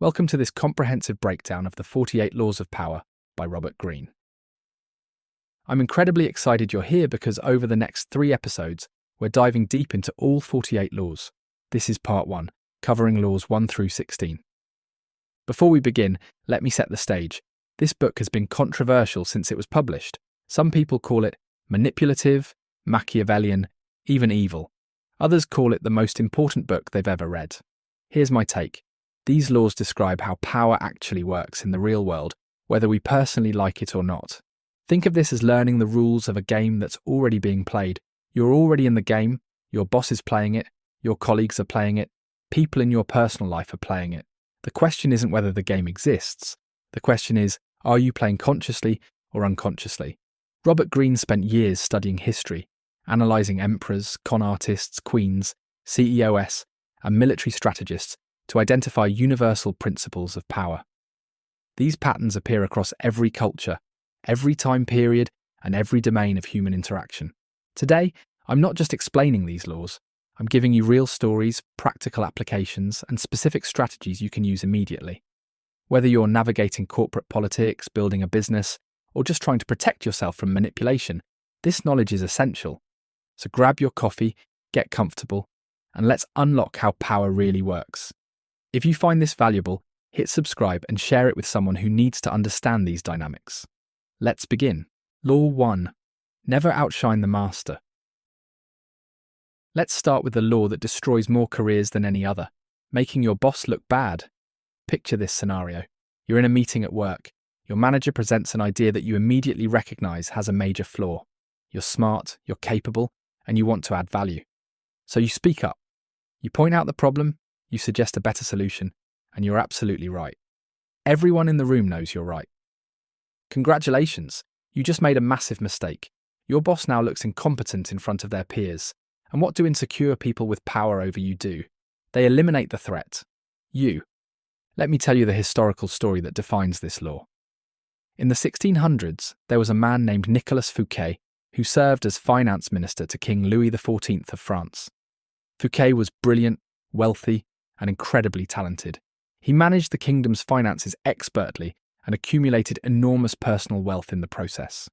Welcome to this comprehensive breakdown of the 48 Laws of Power by Robert Greene. I'm incredibly excited you're here because over the next 3 episodes, we're diving deep into all 48 laws. This is part 1, covering laws 1 through 16. Before we begin, let me set the stage. This book has been controversial since it was published. Some people call it manipulative, Machiavellian, even evil. Others call it the most important book they've ever read. Here's my take. These laws describe how power actually works in the real world, whether we personally like it or not. Think of this as learning the rules of a game that's already being played. You're already in the game, your boss is playing it, your colleagues are playing it, people in your personal life are playing it. The question isn't whether the game exists. The question is, are you playing consciously or unconsciously? Robert Greene spent years studying history, analysing emperors, con artists, queens, CEOs, and military strategists to identify universal principles of power. These patterns appear across every culture, every time period, and every domain of human interaction. Today, I'm not just explaining these laws, I'm giving you real stories, practical applications, and specific strategies you can use immediately. Whether you're navigating corporate politics, building a business, or just trying to protect yourself from manipulation, this knowledge is essential. So grab your coffee, get comfortable, and let's unlock how power really works. If you find this valuable, hit subscribe and share it with someone who needs to understand these dynamics. Let's begin. Law 1. Never outshine the master. Let's start with the law that destroys more careers than any other, making your boss look bad. Picture this scenario. You're in a meeting at work. Your manager presents an idea that you immediately recognize has a major flaw. You're smart, you're capable, and you want to add value. So you speak up. You point out the problem, you suggest a better solution, and you're absolutely right. Everyone in the room knows you're right. Congratulations, you just made a massive mistake. Your boss now looks incompetent in front of their peers. And what do insecure people with power over you do? They eliminate the threat. You. Let me tell you the historical story that defines this law. In the 1600s, there was a man named Nicolas Fouquet who served as finance minister to King Louis XIV of France. Fouquet was brilliant, wealthy, and incredibly talented. He managed the kingdom's finances expertly and accumulated enormous personal wealth in the process.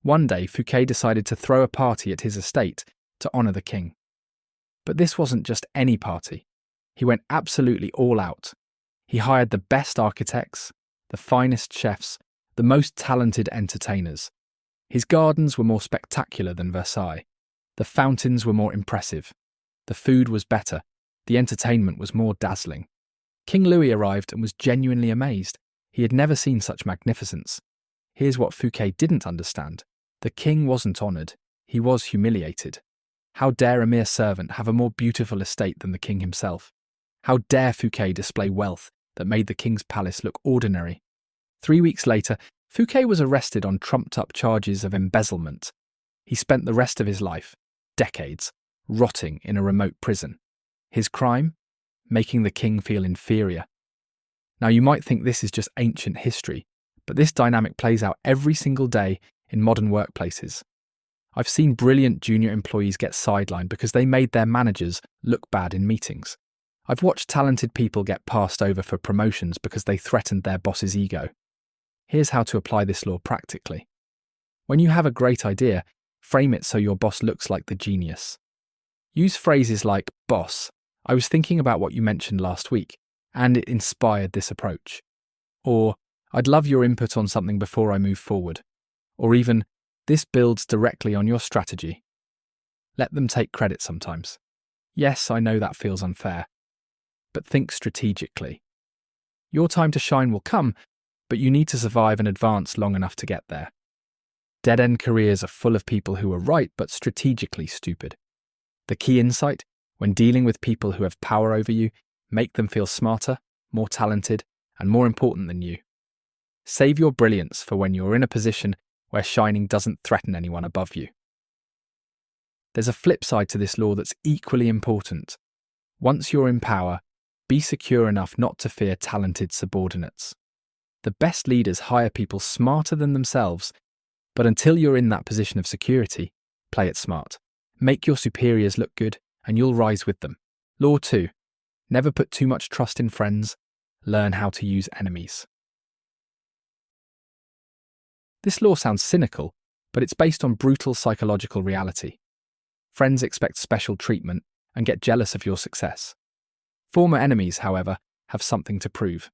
One day, Fouquet decided to throw a party at his estate to honour the king. But this wasn't just any party. He went absolutely all out. He hired the best architects, the finest chefs, the most talented entertainers. His gardens were more spectacular than Versailles. The fountains were more impressive. The food was better. The entertainment was more dazzling. King Louis arrived and was genuinely amazed. He had never seen such magnificence. Here's what Fouquet didn't understand. The king wasn't honoured. He was humiliated. How dare a mere servant have a more beautiful estate than the king himself? How dare Fouquet display wealth that made the king's palace look ordinary? 3 weeks later, Fouquet was arrested on trumped-up charges of embezzlement. He spent the rest of his life, decades, rotting in a remote prison. His crime? Making the king feel inferior. Now you might think this is just ancient history, but this dynamic plays out every single day in modern workplaces. I've seen brilliant junior employees get sidelined because they made their managers look bad in meetings. I've watched talented people get passed over for promotions because they threatened their boss's ego. Here's how to apply this law practically. When you have a great idea, frame it so your boss looks like the genius. Use phrases like, "Boss, I was thinking about what you mentioned last week, and it inspired this approach." Or, "I'd love your input on something before I move forward." Or even, "This builds directly on your strategy." Let them take credit sometimes. Yes, I know that feels unfair. But think strategically. Your time to shine will come, but you need to survive and advance long enough to get there. Dead-end careers are full of people who are right but strategically stupid. The key insight, when dealing with people who have power over you, make them feel smarter, more talented, and more important than you. Save your brilliance for when you're in a position where shining doesn't threaten anyone above you. There's a flip side to this law that's equally important. Once you're in power, be secure enough not to fear talented subordinates. The best leaders hire people smarter than themselves, but until you're in that position of security, play it smart. Make your superiors look good, and you'll rise with them. Law 2. Never put too much trust in friends. learn how to use enemies. This law sounds cynical, but it's based on brutal psychological reality. Friends expect special treatment and get jealous of your success. Former enemies, however, have something to prove.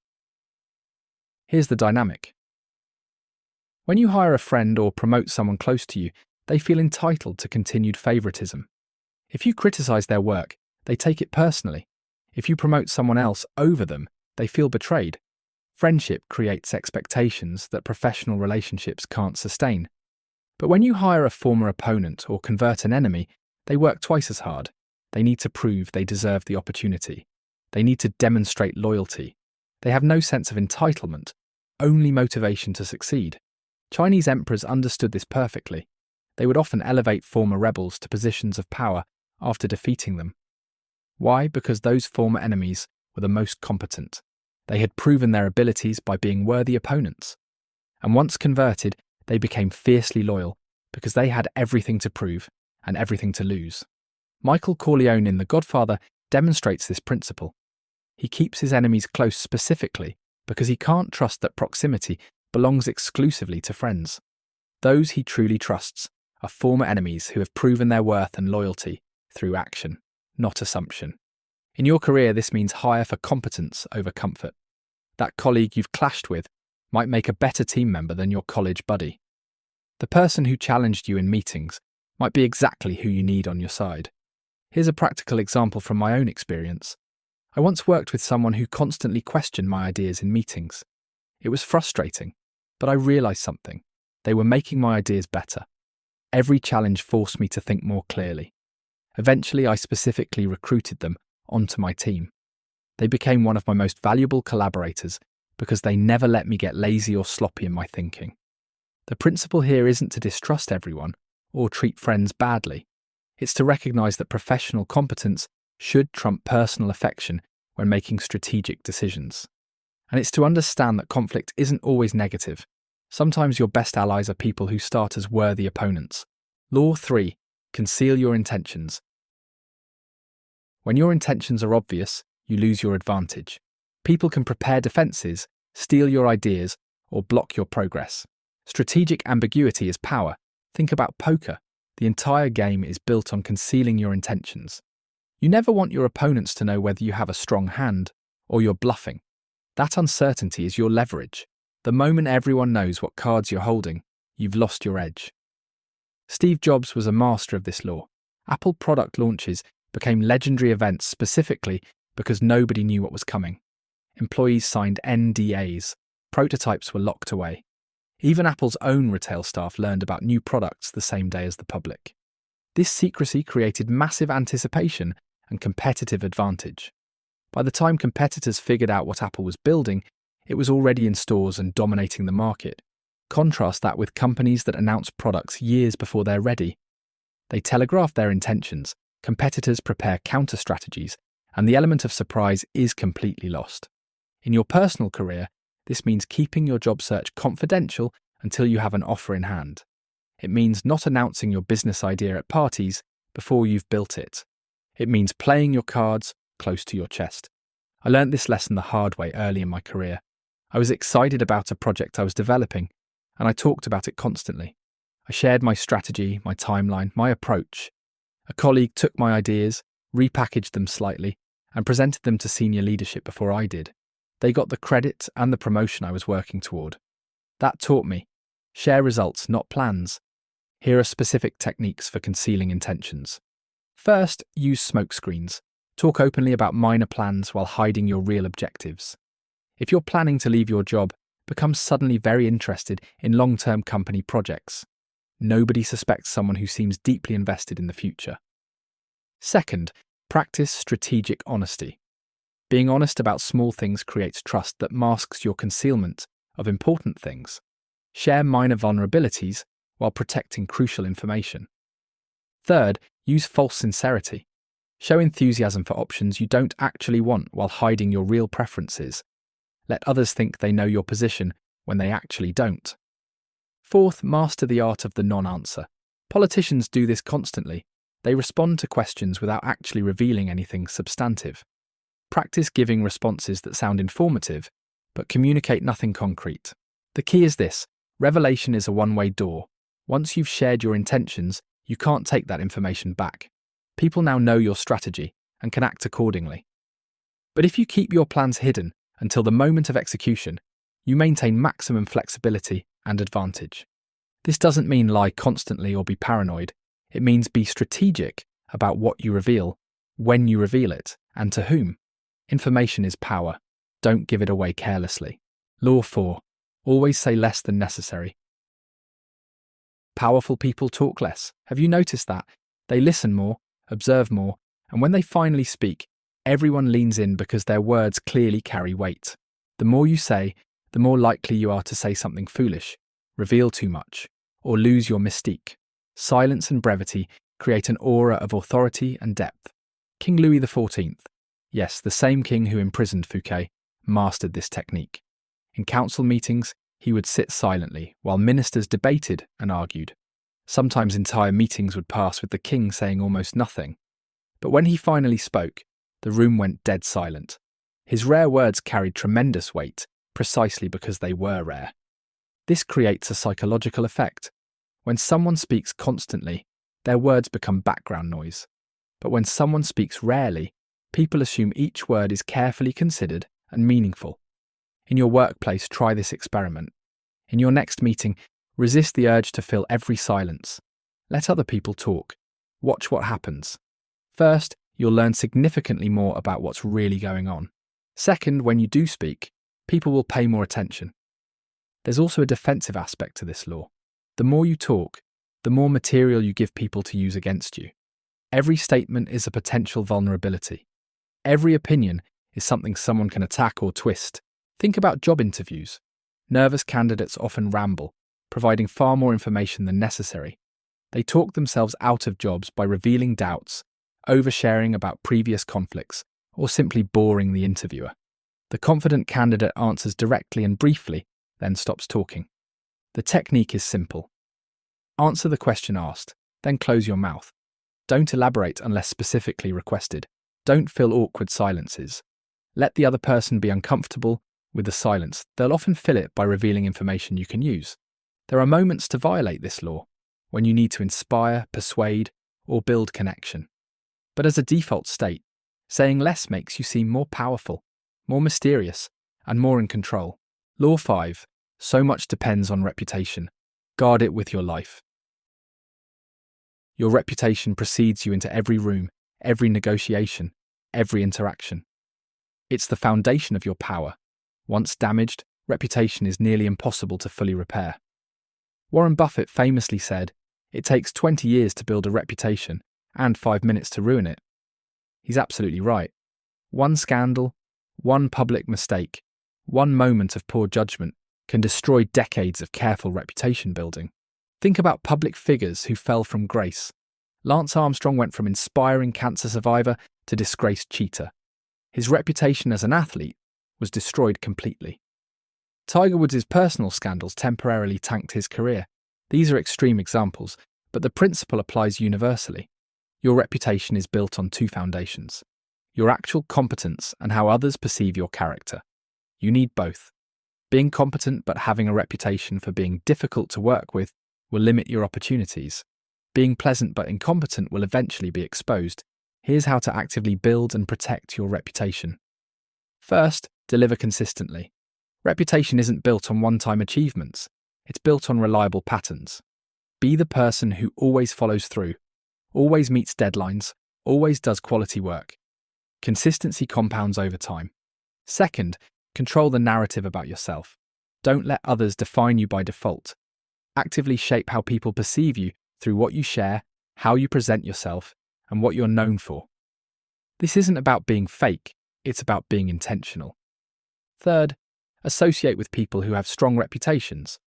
Here's the dynamic. When you hire a friend or promote someone close to you, they feel entitled to continued favoritism. If you criticize their work, they take it personally. If you promote someone else over them, they feel betrayed. Friendship creates expectations that professional relationships can't sustain. But when you hire a former opponent or convert an enemy, they work twice as hard. They need to prove they deserve the opportunity. They need to demonstrate loyalty. They have no sense of entitlement, only motivation to succeed. Chinese emperors understood this perfectly. They would often elevate former rebels to positions of power after defeating them. Why? Because those former enemies were the most competent. They had proven their abilities by being worthy opponents. And once converted, they became fiercely loyal because they had everything to prove and everything to lose. Michael Corleone in The Godfather demonstrates this principle. He keeps his enemies close specifically because he can't trust that proximity belongs exclusively to friends. Those he truly trusts are former enemies who have proven their worth and loyalty through action, not assumption. In your career, this means hire for competence over comfort. That colleague you've clashed with might make a better team member than your college buddy. The person who challenged you in meetings might be exactly who you need on your side. Here's a practical example from my own experience. I once worked with someone who constantly questioned my ideas in meetings. It was frustrating, but I realized something. They were making my ideas better. Every challenge forced me to think more clearly. Eventually, I specifically recruited them onto my team. They became one of my most valuable collaborators because they never let me get lazy or sloppy in my thinking. The principle here isn't to distrust everyone or treat friends badly. It's to recognize that professional competence should trump personal affection when making strategic decisions. And it's to understand that conflict isn't always negative. Sometimes your best allies are people who start as worthy opponents. Law 3. Conceal your intentions. When your intentions are obvious, you lose your advantage. People can prepare defenses, steal your ideas, or block your progress. Strategic ambiguity is power. Think about poker. The entire game is built on concealing your intentions. You never want your opponents to know whether you have a strong hand or you're bluffing. That uncertainty is your leverage. The moment everyone knows what cards you're holding, you've lost your edge. Steve Jobs was a master of this law. Apple product launches became legendary events specifically because nobody knew what was coming. Employees signed NDAs. Prototypes were locked away. Even Apple's own retail staff learned about new products the same day as the public. This secrecy created massive anticipation and competitive advantage. By the time competitors figured out what Apple was building, it was already in stores and dominating the market. Contrast that with companies that announce products years before they're ready. They telegraph their intentions, competitors prepare counter-strategies, and the element of surprise is completely lost. In your personal career, this means keeping your job search confidential until you have an offer in hand. It means not announcing your business idea at parties before you've built it. It means playing your cards close to your chest. I learned this lesson the hard way early in my career. I was excited about a project I was developing, and I talked about it constantly. I shared my strategy, my timeline, my approach. A colleague took my ideas, repackaged them slightly, and presented them to senior leadership before I did. They got the credit and the promotion I was working toward. That taught me, share results, not plans. Here are specific techniques for concealing intentions. First, use smokescreens. Talk openly about minor plans while hiding your real objectives. If you're planning to leave your job, become suddenly very interested in long-term company projects. Nobody suspects someone who seems deeply invested in the future. Second, practice strategic honesty. Being honest about small things creates trust that masks your concealment of important things. Share minor vulnerabilities while protecting crucial information. Third, use false sincerity. Show enthusiasm for options you don't actually want while hiding your real preferences. Let others think they know your position when they actually don't. Fourth, master the art of the non-answer. Politicians do this constantly. They respond to questions without actually revealing anything substantive. Practice giving responses that sound informative, but communicate nothing concrete. The key is this: revelation is a one-way door. Once you've shared your intentions, you can't take that information back. People now know your strategy and can act accordingly. But if you keep your plans hidden until the moment of execution, you maintain maximum flexibility and advantage. This doesn't mean lie constantly or be paranoid. It means be strategic about what you reveal, when you reveal it, and to whom. Information is power. Don't give it away carelessly. Law 4. Always say less than necessary. Powerful people talk less. Have you noticed that? They listen more, observe more, and when they finally speak, everyone leans in because their words clearly carry weight. The more you say, the more likely you are to say something foolish, reveal too much, or lose your mystique. Silence and brevity create an aura of authority and depth. King Louis XIV, yes, the same king who imprisoned Fouquet, mastered this technique. In council meetings, he would sit silently while ministers debated and argued. Sometimes entire meetings would pass with the king saying almost nothing. But when he finally spoke, the room went dead silent. His rare words carried tremendous weight, precisely because they were rare. This creates a psychological effect. When someone speaks constantly, their words become background noise. But when someone speaks rarely, people assume each word is carefully considered and meaningful. In your workplace, try this experiment. In your next meeting, resist the urge to fill every silence. Let other people talk. Watch what happens. First, you'll learn significantly more about what's really going on. Second, when you do speak, people will pay more attention. There's also a defensive aspect to this law. The more you talk, the more material you give people to use against you. Every statement is a potential vulnerability. Every opinion is something someone can attack or twist. Think about job interviews. Nervous candidates often ramble, providing far more information than necessary. They talk themselves out of jobs by revealing doubts, oversharing about previous conflicts, or simply boring the interviewer. The confident candidate answers directly and briefly, then stops talking. The technique is simple. Answer the question asked, then close your mouth. Don't elaborate unless specifically requested. Don't fill awkward silences. Let the other person be uncomfortable with the silence. They'll often fill it by revealing information you can use. There are moments to violate this law, when you need to inspire, persuade, or build connection. But as a default state, saying less makes you seem more powerful, more mysterious, and more in control. Law 5. So much depends on reputation. Guard it with your life. Your reputation precedes you into every room, every negotiation, every interaction. It's the foundation of your power. Once damaged, reputation is nearly impossible to fully repair. Warren Buffett famously said, "It takes 20 years to build a reputation and 5 minutes to ruin it." He's absolutely right. One scandal, one public mistake, one moment of poor judgment can destroy decades of careful reputation building. Think about public figures who fell from grace. Lance Armstrong went from inspiring cancer survivor to disgraced cheater. His reputation as an athlete was destroyed completely. Tiger Woods' personal scandals temporarily tanked his career. These are extreme examples, but the principle applies universally. Your reputation is built on two foundations: your actual competence and how others perceive your character. You need both. Being competent but having a reputation for being difficult to work with will limit your opportunities. Being pleasant but incompetent will eventually be exposed. Here's how to actively build and protect your reputation. First, deliver consistently. Reputation isn't built on one-time achievements. It's built on reliable patterns. Be the person who always follows through, always meets deadlines, always does quality work. Consistency compounds over time. Second, control the narrative about yourself. Don't let others define you by default. Actively shape how people perceive you through what you share, how you present yourself, and what you're known for. This isn't about being fake, it's about being intentional. Third, associate with people who have strong reputations.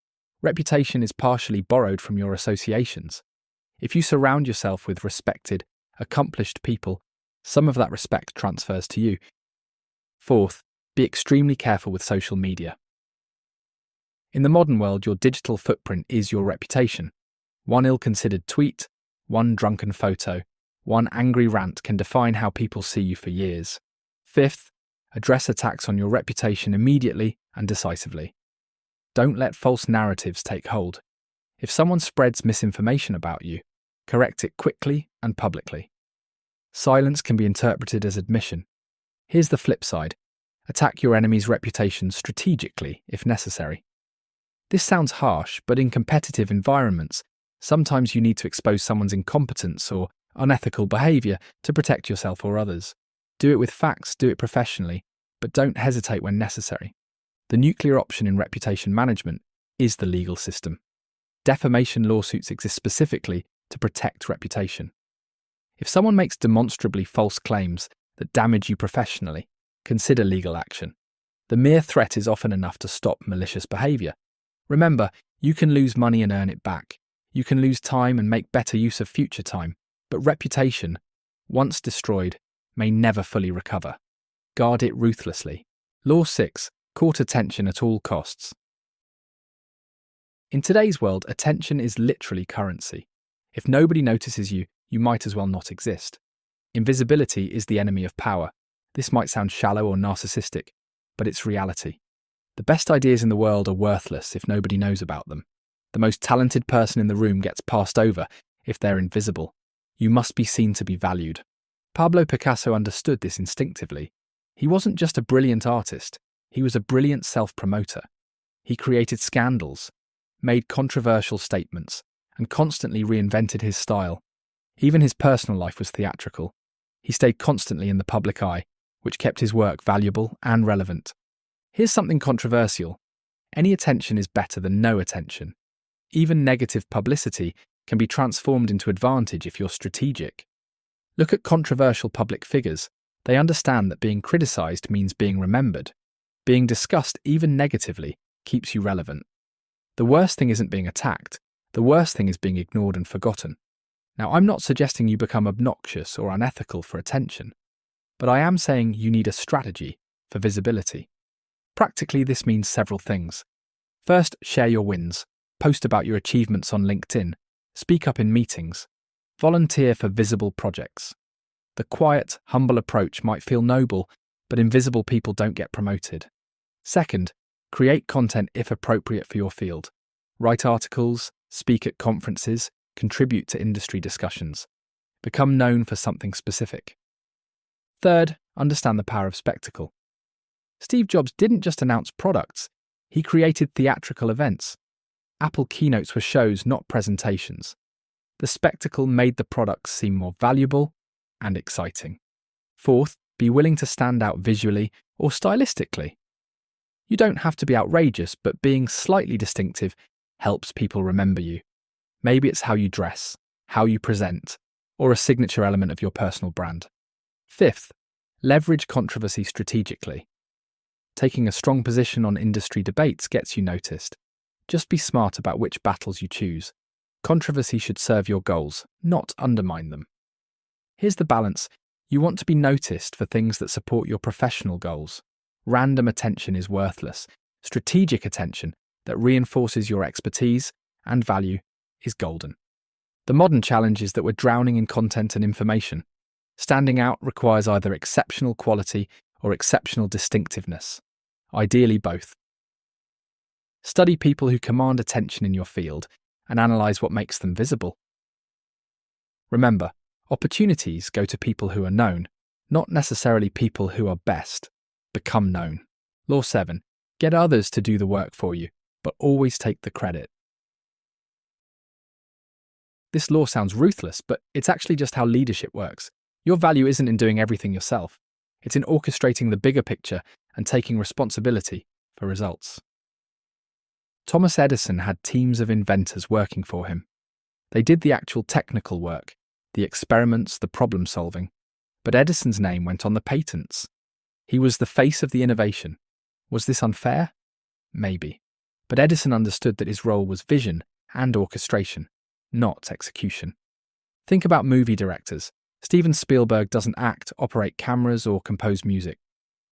Reputation is partially borrowed from your associations. If you surround yourself with respected, accomplished people, some of that respect transfers to you. Fourth, be extremely careful with social media. In the modern world, your digital footprint is your reputation. One ill-considered tweet, one drunken photo, one angry rant can define how people see you for years. Fifth, address attacks on your reputation immediately and decisively. Don't let false narratives take hold. If someone spreads misinformation about you, correct it quickly and publicly. Silence can be interpreted as admission. Here's the flip side. Attack your enemy's reputation strategically if necessary. This sounds harsh, but in competitive environments, sometimes you need to expose someone's incompetence or unethical behavior to protect yourself or others. Do it with facts, do it professionally, but don't hesitate when necessary. The nuclear option in reputation management is the legal system. Defamation lawsuits exist specifically to protect reputation. If someone makes demonstrably false claims that damage you professionally, consider legal action. The mere threat is often enough to stop malicious behavior. Remember, you can lose money and earn it back. You can lose time and make better use of future time. But reputation, once destroyed, may never fully recover. Guard it ruthlessly. Law 6. Court attention at all costs. In today's world, attention is literally currency. If nobody notices you, you might as well not exist. Invisibility is the enemy of power. This might sound shallow or narcissistic, but it's reality. The best ideas in the world are worthless if nobody knows about them. The most talented person in the room gets passed over if they're invisible. You must be seen to be valued. Pablo Picasso understood this instinctively. He wasn't just a brilliant artist, he was a brilliant self-promoter. He created scandals, made controversial statements, and constantly reinvented his style. Even his personal life was theatrical. He stayed constantly in the public eye, which kept his work valuable and relevant. Here's something controversial. Any attention is better than no attention. Even negative publicity can be transformed into advantage if you're strategic. Look at controversial public figures. They understand that being criticized means being remembered. Being discussed, even negatively, keeps you relevant. The worst thing isn't being attacked. The worst thing is being ignored and forgotten. Now, I'm not suggesting you become obnoxious or unethical for attention, but I am saying you need a strategy for visibility. Practically, this means several things. First, share your wins. Post about your achievements on LinkedIn. Speak up in meetings. Volunteer for visible projects. The quiet, humble approach might feel noble, but invisible people don't get promoted. Second, create content if appropriate for your field. Write articles, speak at conferences, contribute to industry discussions. Become known for something specific. Third, understand the power of spectacle. Steve Jobs didn't just announce products, he created theatrical events. Apple keynotes were shows, not presentations. The spectacle made the products seem more valuable and exciting. Fourth, be willing to stand out visually or stylistically. You don't have to be outrageous, but being slightly distinctive helps people remember you. Maybe it's how you dress, how you present, or a signature element of your personal brand. Fifth, leverage controversy strategically. Taking a strong position on industry debates gets you noticed. Just be smart about which battles you choose. Controversy should serve your goals, not undermine them. Here's the balance. You want to be noticed for things that support your professional goals. Random attention is worthless. Strategic attention that reinforces your expertise and value is golden. The modern challenge is that we're drowning in content and information. Standing out requires either exceptional quality or exceptional distinctiveness. Ideally both. Study people who command attention in your field and analyze what makes them visible. Remember, opportunities go to people who are known, not necessarily people who are best. Become known. Law 7. Get others to do the work for you, but always take the credit. This law sounds ruthless, but it's actually just how leadership works. Your value isn't in doing everything yourself. It's in orchestrating the bigger picture and taking responsibility for results. Thomas Edison had teams of inventors working for him. They did the actual technical work, the experiments, the problem solving, but Edison's name went on the patents. He was the face of the innovation. Was this unfair? Maybe. But Edison understood that his role was vision and orchestration, not execution. Think about movie directors. Steven Spielberg doesn't act, operate cameras, or compose music.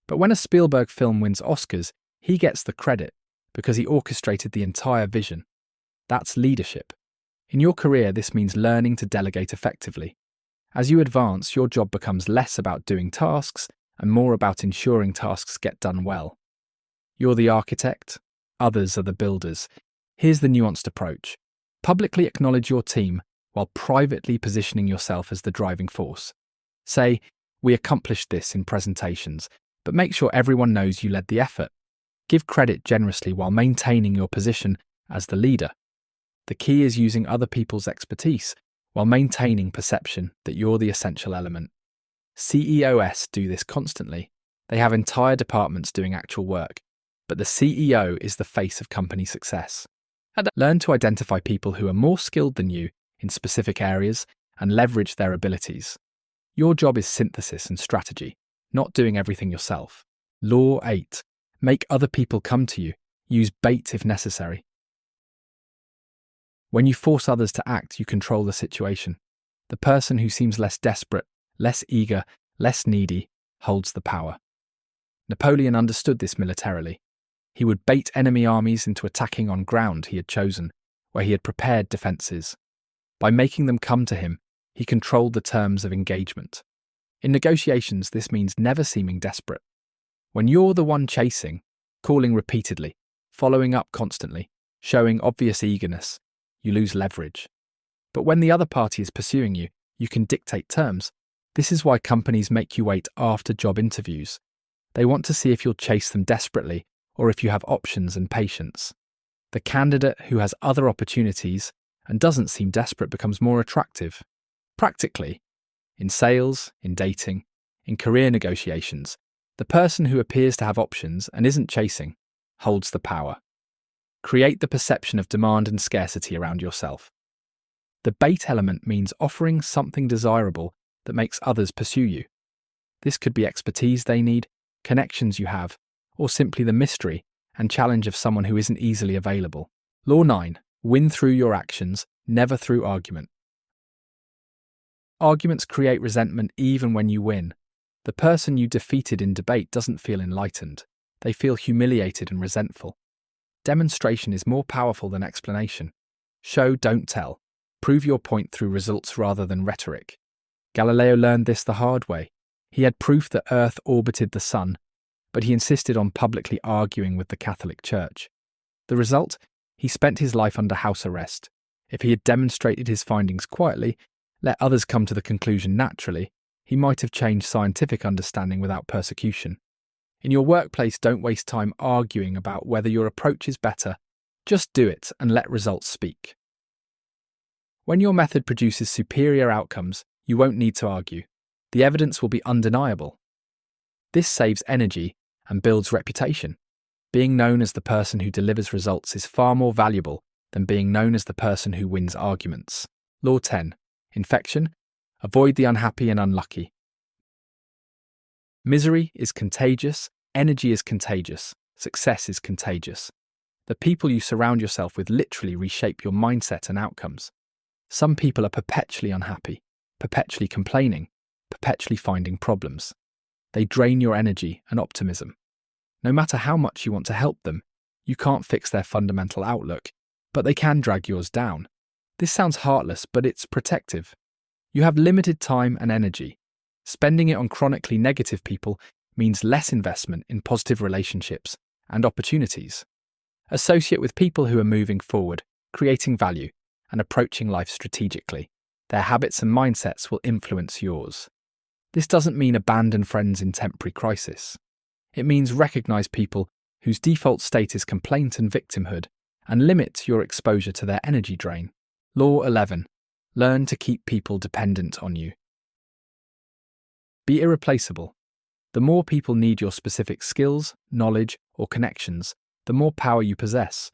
But when a Spielberg film wins Oscars, he gets the credit because he orchestrated the entire vision. That's leadership. In your career, this means learning to delegate effectively. As you advance, your job becomes less about doing tasks and more about ensuring tasks get done well. You're the architect, others are the builders. Here's the nuanced approach. Publicly acknowledge your team while privately positioning yourself as the driving force. Say, "We accomplished this in presentations," but make sure everyone knows you led the effort. Give credit generously while maintaining your position as the leader. The key is using other people's expertise while maintaining perception that you're the essential element. CEOs do this constantly. They have entire departments doing actual work, but the CEO is the face of company success. Learn to identify people who are more skilled than you in specific areas and leverage their abilities. Your job is synthesis and strategy, not doing everything yourself. Law 8. Make other people come to you. Use bait if necessary. When you force others to act, you control the situation. The person who seems less desperate, less eager, less needy, holds the power. Napoleon understood this militarily. He would bait enemy armies into attacking on ground he had chosen, where he had prepared defences. By making them come to him, he controlled the terms of engagement. In negotiations, this means never seeming desperate. When you're the one chasing, calling repeatedly, following up constantly, showing obvious eagerness, you lose leverage. But when the other party is pursuing you, you can dictate terms. This is why companies make you wait after job interviews. They want to see if you'll chase them desperately or if you have options and patience. The candidate who has other opportunities and doesn't seem desperate becomes more attractive. Practically, in sales, in dating, in career negotiations, the person who appears to have options and isn't chasing holds the power. Create the perception of demand and scarcity around yourself. The bait element means offering something desirable that makes others pursue you. This could be expertise they need, connections you have, or simply the mystery and challenge of someone who isn't easily available. Law 9. Win through your actions, never through argument. Arguments create resentment even when you win. The person you defeated in debate doesn't feel enlightened. They feel humiliated and resentful. Demonstration is more powerful than explanation. Show, don't tell. Prove your point through results rather than rhetoric. Galileo learned this the hard way. He had proof that Earth orbited the Sun, but he insisted on publicly arguing with the Catholic Church. The result? He spent his life under house arrest. If he had demonstrated his findings quietly, let others come to the conclusion naturally, he might have changed scientific understanding without persecution. In your workplace, don't waste time arguing about whether your approach is better. Just do it and let results speak. When your method produces superior outcomes, you won't need to argue. The evidence will be undeniable. This saves energy and builds reputation. Being known as the person who delivers results is far more valuable than being known as the person who wins arguments. Law 10. Infection. Avoid the unhappy and unlucky. Misery is contagious, energy is contagious, success is contagious. The people you surround yourself with literally reshape your mindset and outcomes. Some people are perpetually unhappy, perpetually complaining, perpetually finding problems. They drain your energy and optimism. No matter how much you want to help them, you can't fix their fundamental outlook, but they can drag yours down. This sounds heartless, but it's protective. You have limited time and energy. Spending it on chronically negative people means less investment in positive relationships and opportunities. Associate with people who are moving forward, creating value, and approaching life strategically. Their habits and mindsets will influence yours. This doesn't mean abandon friends in temporary crisis. It means recognize people whose default state is complaint and victimhood and limit your exposure to their energy drain. Law 11. Learn to keep people dependent on you. Be irreplaceable. The more people need your specific skills, knowledge, or connections, the more power you possess.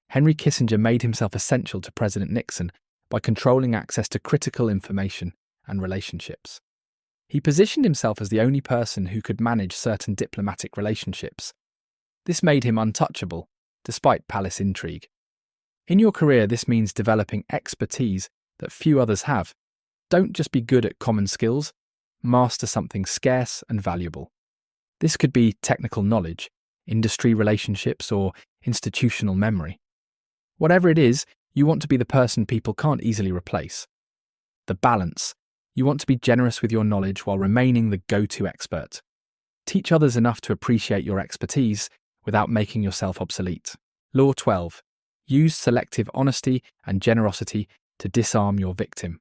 Henry Kissinger made himself essential to President Nixon by controlling access to critical information and relationships. He positioned himself as the only person who could manage certain diplomatic relationships. This made him untouchable, despite palace intrigue. In your career, this means developing expertise that few others have. Don't just be good at common skills, master something scarce and valuable. This could be technical knowledge, industry relationships, or institutional memory. Whatever it is, you want to be the person people can't easily replace. The balance. You want to be generous with your knowledge while remaining the go-to expert. Teach others enough to appreciate your expertise without making yourself obsolete. Law 12. Use selective honesty and generosity to disarm your victim.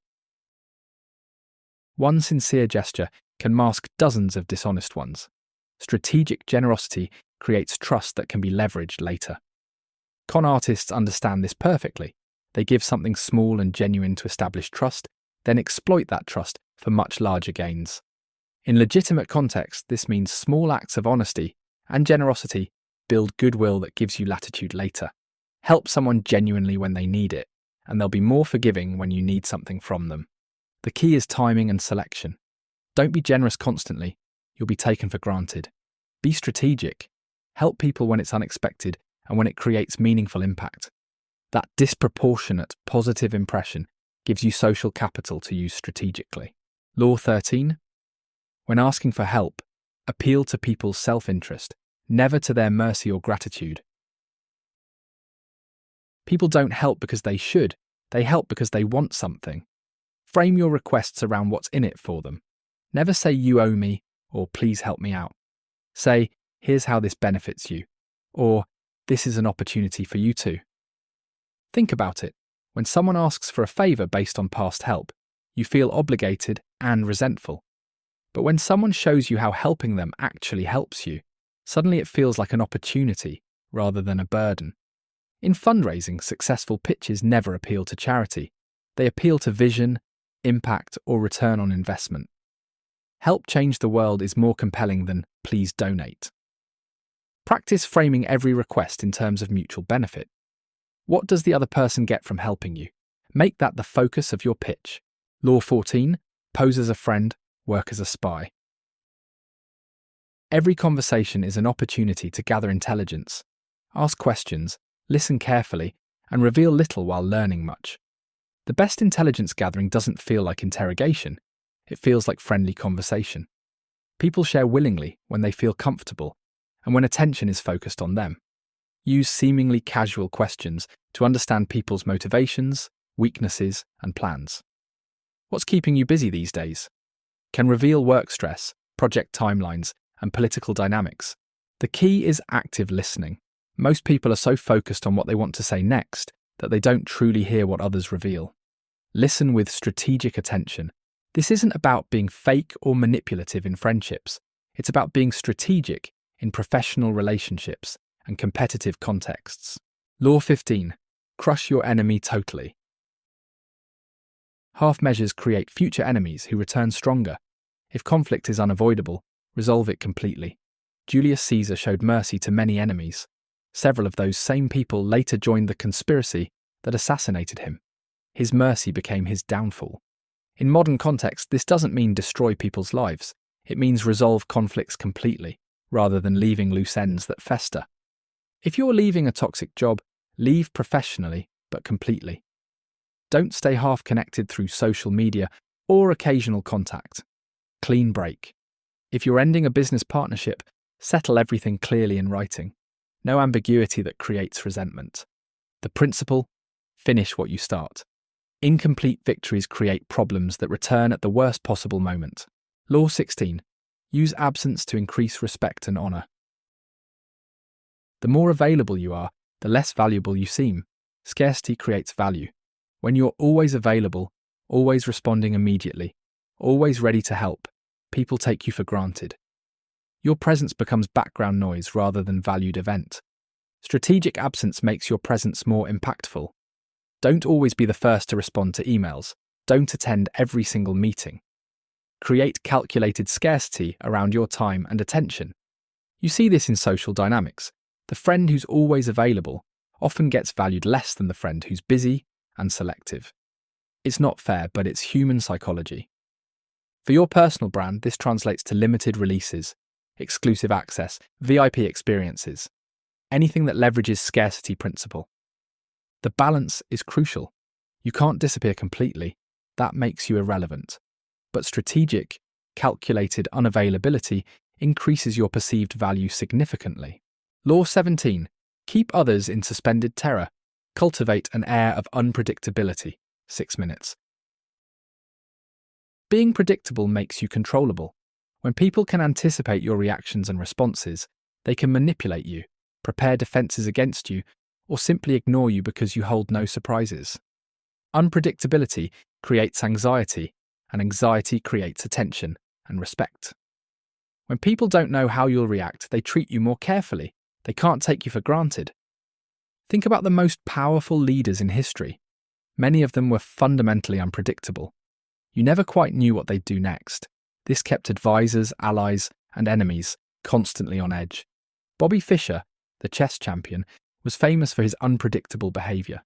One sincere gesture can mask dozens of dishonest ones. Strategic generosity creates trust that can be leveraged later. Con artists understand this perfectly. They give something small and genuine to establish trust, then exploit that trust for much larger gains. In legitimate context, this means small acts of honesty and generosity build goodwill that gives you latitude later. Help someone genuinely when they need it, and they'll be more forgiving when you need something from them. The key is timing and selection. Don't be generous constantly. You'll be taken for granted. Be strategic. Help people when it's unexpected and when it creates meaningful impact. That disproportionate positive impression gives you social capital to use strategically. Law 13. When asking for help, appeal to people's self-interest, never to their mercy or gratitude. People don't help because they should. They help because they want something. Frame your requests around what's in it for them. Never say you owe me or please help me out. Say, here's how this benefits you, or this is an opportunity for you too. Think about it. When someone asks for a favour based on past help, you feel obligated and resentful. But when someone shows you how helping them actually helps you, suddenly it feels like an opportunity rather than a burden. In fundraising, successful pitches never appeal to charity. They appeal to vision, impact, or return on investment. Help change the world is more compelling than please donate. Practice framing every request in terms of mutual benefit. What does the other person get from helping you? Make that the focus of your pitch. Law 14. Pose as a friend, work as a spy. Every conversation is an opportunity to gather intelligence. Ask questions, listen carefully, and reveal little while learning much. The best intelligence gathering doesn't feel like interrogation. It feels like friendly conversation. People share willingly when they feel comfortable and when attention is focused on them. Use seemingly casual questions to understand people's motivations, weaknesses, and plans. What's keeping you busy these days? Can reveal work stress, project timelines, and political dynamics. The key is active listening. Most people are so focused on what they want to say next that they don't truly hear what others reveal. Listen with strategic attention. This isn't about being fake or manipulative in friendships. It's about being strategic in professional relationships and competitive contexts. Law 15. Crush your enemy totally. Half measures create future enemies who return stronger. If conflict is unavoidable, resolve it completely. Julius Caesar showed mercy to many enemies. Several of those same people later joined the conspiracy that assassinated him. His mercy became his downfall. In modern context, this doesn't mean destroy people's lives. It means resolve conflicts completely, rather than leaving loose ends that fester. If you're leaving a toxic job, leave professionally, but completely. Don't stay half-connected through social media or occasional contact. Clean break. If you're ending a business partnership, settle everything clearly in writing. No ambiguity that creates resentment. The principle: finish what you start. Incomplete victories create problems that return at the worst possible moment. Law 16. Use absence to increase respect and honour. The more available you are, the less valuable you seem. Scarcity creates value. When you're always available, always responding immediately, always ready to help, people take you for granted. Your presence becomes background noise rather than valued event. Strategic absence makes your presence more impactful. Don't always be the first to respond to emails. Don't attend every single meeting. Create calculated scarcity around your time and attention. You see this in social dynamics. The friend who's always available often gets valued less than the friend who's busy and selective. It's not fair, but it's human psychology. For your personal brand, this translates to limited releases, exclusive access, VIP experiences, anything that leverages scarcity principle. The balance is crucial. You can't disappear completely. That makes you irrelevant. But strategic, calculated unavailability increases your perceived value significantly. Law 17. Keep others in suspended terror. Cultivate an air of unpredictability. 6 minutes. Being predictable makes you controllable. When people can anticipate your reactions and responses, they can manipulate you, prepare defenses against you, or simply ignore you because you hold no surprises. Unpredictability creates anxiety, and anxiety creates attention and respect. When people don't know how you'll react, they treat you more carefully. They can't take you for granted. Think about the most powerful leaders in history. Many of them were fundamentally unpredictable. You never quite knew what they'd do next. This kept advisors, allies, and enemies constantly on edge. Bobby Fischer, the chess champion, was famous for his unpredictable behaviour.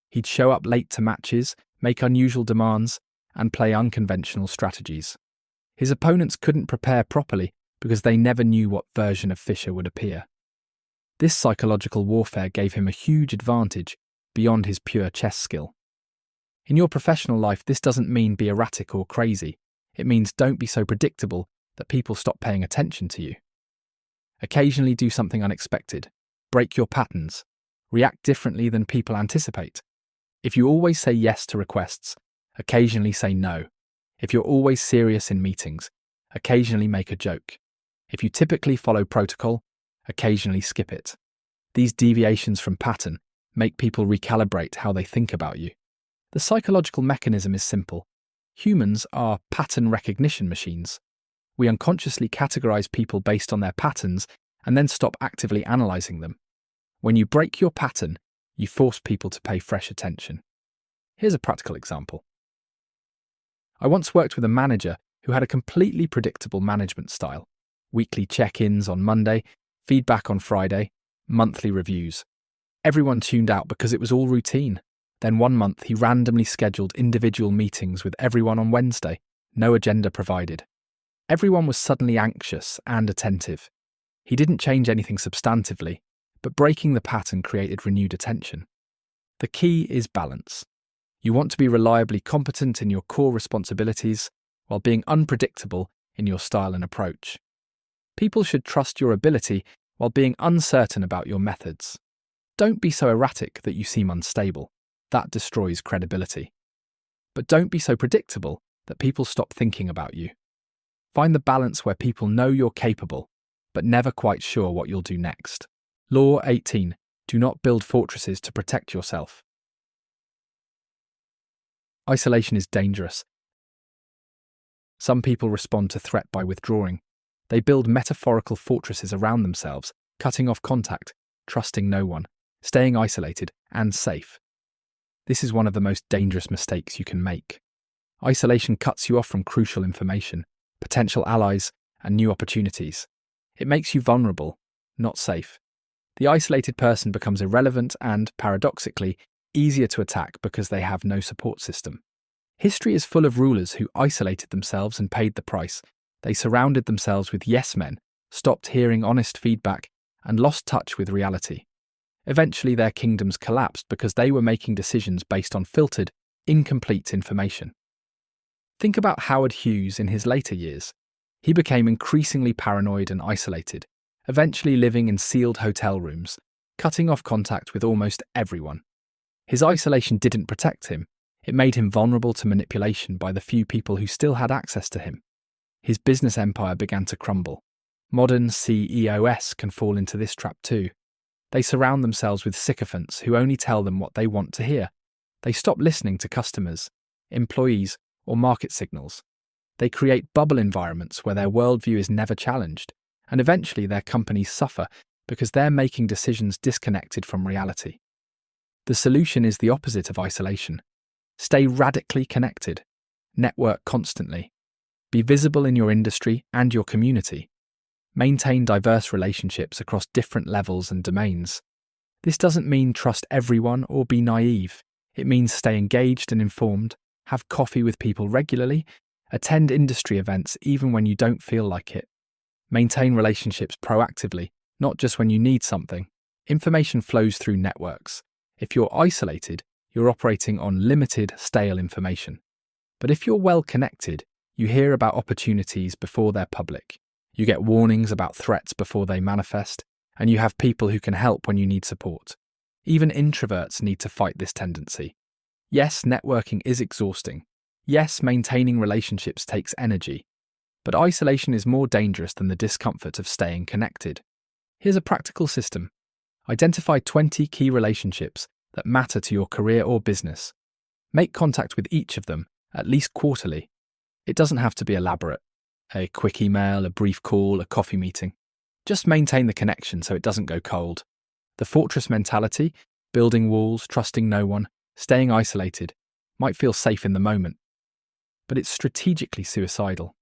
He'd show up late to matches, make unusual demands, and play unconventional strategies. His opponents couldn't prepare properly because they never knew what version of Fischer would appear. This psychological warfare gave him a huge advantage beyond his pure chess skill. In your professional life, this doesn't mean be erratic or crazy. It means don't be so predictable that people stop paying attention to you. Occasionally do something unexpected. Break your patterns. React differently than people anticipate. If you always say yes to requests, occasionally say no. If you're always serious in meetings, occasionally make a joke. If you typically follow protocol, occasionally skip it. These deviations from pattern make people recalibrate how they think about you. The psychological mechanism is simple. Humans are pattern recognition machines. We unconsciously categorize people based on their patterns and then stop actively analyzing them. When you break your pattern, you force people to pay fresh attention. Here's a practical example. I once worked with a manager who had a completely predictable management style. Weekly check-ins on Monday, feedback on Friday, monthly reviews. Everyone tuned out because it was all routine. Then one month he randomly scheduled individual meetings with everyone on Wednesday, no agenda provided. Everyone was suddenly anxious and attentive. He didn't change anything substantively, but breaking the pattern created renewed attention. The key is balance. You want to be reliably competent in your core responsibilities while being unpredictable in your style and approach. People should trust your ability while being uncertain about your methods. Don't be so erratic that you seem unstable. That destroys credibility. But don't be so predictable that people stop thinking about you. Find the balance where people know you're capable, but never quite sure what you'll do next. Law 18. Do not build fortresses to protect yourself. Isolation is dangerous. Some people respond to threat by withdrawing. They build metaphorical fortresses around themselves, cutting off contact, trusting no one, staying isolated and safe. This is one of the most dangerous mistakes you can make. Isolation cuts you off from crucial information, potential allies, and new opportunities. It makes you vulnerable, not safe. The isolated person becomes irrelevant and, paradoxically, easier to attack because they have no support system. History is full of rulers who isolated themselves and paid the price. They surrounded themselves with yes-men, stopped hearing honest feedback, and lost touch with reality. Eventually, their kingdoms collapsed because they were making decisions based on filtered, incomplete information. Think about Howard Hughes in his later years. He became increasingly paranoid and isolated, eventually living in sealed hotel rooms, cutting off contact with almost everyone. His isolation didn't protect him. It made him vulnerable to manipulation by the few people who still had access to him. His business empire began to crumble. Modern CEOs can fall into this trap too. They surround themselves with sycophants who only tell them what they want to hear. They stop listening to customers, employees, or market signals. They create bubble environments where their worldview is never challenged, and eventually their companies suffer because they're making decisions disconnected from reality. The solution is the opposite of isolation. Stay radically connected. Network constantly. Be visible in your industry and your community. Maintain diverse relationships across different levels and domains. This doesn't mean trust everyone or be naive. It means stay engaged and informed, have coffee with people regularly, attend industry events even when you don't feel like it. Maintain relationships proactively, not just when you need something. Information flows through networks. If you're isolated, you're operating on limited, stale information. But if you're well connected, you hear about opportunities before they're public. You get warnings about threats before they manifest, and you have people who can help when you need support. Even introverts need to fight this tendency. Yes, networking is exhausting. Yes, maintaining relationships takes energy. but isolation is more dangerous than the discomfort of staying connected. Here's a practical system. Identify 20 key relationships that matter to your career or business. Make contact with each of them, at least quarterly. It doesn't have to be elaborate. A quick email, a brief call, a coffee meeting. Just maintain the connection so it doesn't go cold. The fortress mentality, building walls, trusting no one, staying isolated, might feel safe in the moment, but it's strategically suicidal.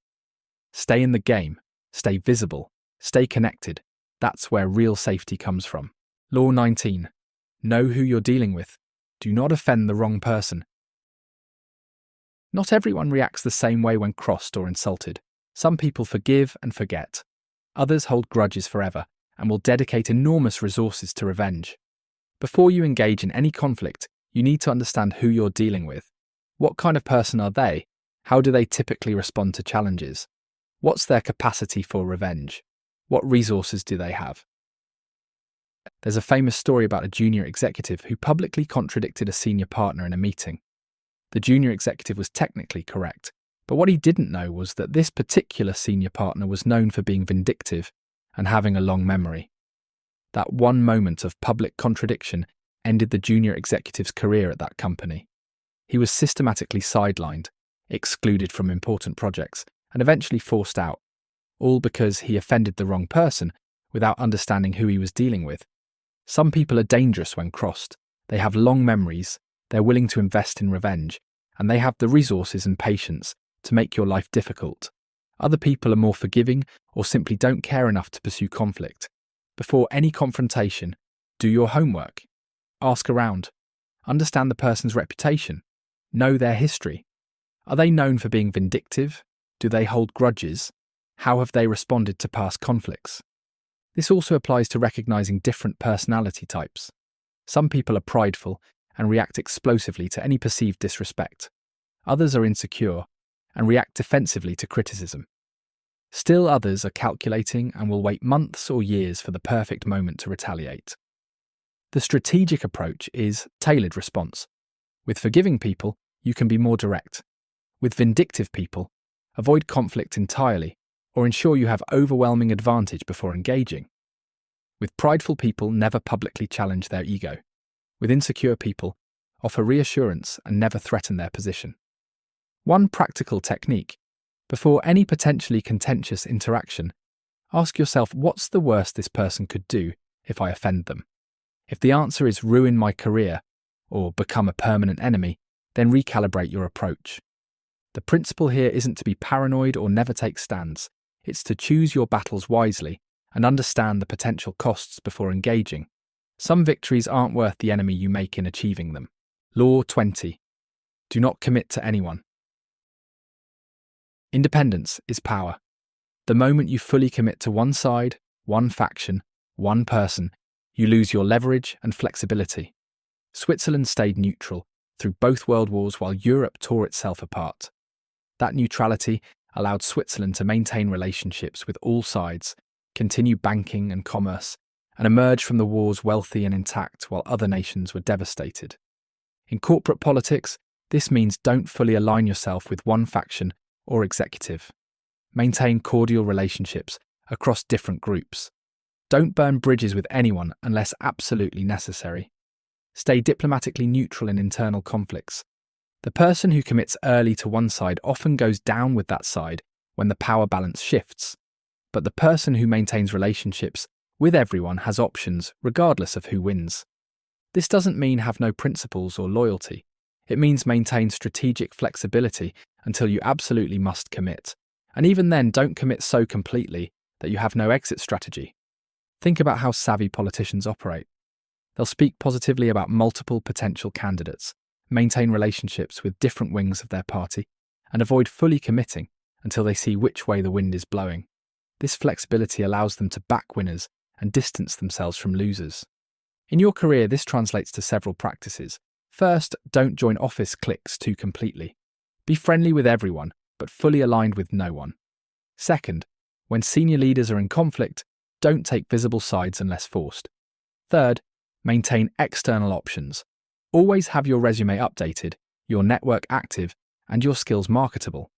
Stay in the game, stay visible, stay connected. That's where real safety comes from. Law 19. Know who you're dealing with. Do not offend the wrong person. Not everyone reacts the same way when crossed or insulted. Some people forgive and forget. Others hold grudges forever and will dedicate enormous resources to revenge. Before you engage in any conflict, you need to understand who you're dealing with. What kind of person are they? How do they typically respond to challenges? What's their capacity for revenge? What resources do they have? There's a famous story about a junior executive who publicly contradicted a senior partner in a meeting. The junior executive was technically correct, but what he didn't know was that this particular senior partner was known for being vindictive and having a long memory. That one moment of public contradiction ended the junior executive's career at that company. He was systematically sidelined, excluded from important projects, and eventually forced out, all because he offended the wrong person without understanding who he was dealing with. Some people are dangerous when crossed. They have long memories, they're willing to invest in revenge, and they have the resources and patience to make your life difficult. Other people are more forgiving or simply don't care enough to pursue conflict. Before any confrontation, do your homework. Ask around. Understand the person's reputation. Know their history. Are they known for being vindictive? Do they hold grudges? How have they responded to past conflicts? This also applies to recognizing different personality types. Some people are prideful and react explosively to any perceived disrespect. Others are insecure and react defensively to criticism. Still others are calculating and will wait months or years for the perfect moment to retaliate. The strategic approach is tailored response. With forgiving people, you can be more direct. With vindictive people, avoid conflict entirely or ensure you have overwhelming advantage before engaging. With prideful people, never publicly challenge their ego. With insecure people, offer reassurance and never threaten their position. One practical technique: before any potentially contentious interaction, ask yourself, what's the worst this person could do if I offend them? If the answer is ruin my career or become a permanent enemy, then recalibrate your approach. The principle here isn't to be paranoid or never take stands. It's to choose your battles wisely and understand the potential costs before engaging. Some victories aren't worth the enemy you make in achieving them. Law 20. Do not commit to anyone. Independence is power. The moment you fully commit to one side, one faction, one person, you lose your leverage and flexibility. Switzerland stayed neutral through both world wars while Europe tore itself apart. That neutrality allowed Switzerland to maintain relationships with all sides, continue banking and commerce, and emerge from the wars wealthy and intact while other nations were devastated. In corporate politics, this means don't fully align yourself with one faction or executive. Maintain cordial relationships across different groups. Don't burn bridges with anyone unless absolutely necessary. Stay diplomatically neutral in internal conflicts. The person who commits early to one side often goes down with that side when the power balance shifts. But the person who maintains relationships with everyone has options regardless of who wins. This doesn't mean have no principles or loyalty. It means maintain strategic flexibility until you absolutely must commit. And even then, don't commit so completely that you have no exit strategy. Think about how savvy politicians operate. They'll speak positively about multiple potential candidates, maintain relationships with different wings of their party, and avoid fully committing until they see which way the wind is blowing. This flexibility allows them to back winners and distance themselves from losers. In your career, this translates to several practices. First, don't join office cliques too completely. Be friendly with everyone, but fully aligned with no one. Second, when senior leaders are in conflict, don't take visible sides unless forced. Third, maintain external options. Always have your resume updated, your network active, and your skills marketable.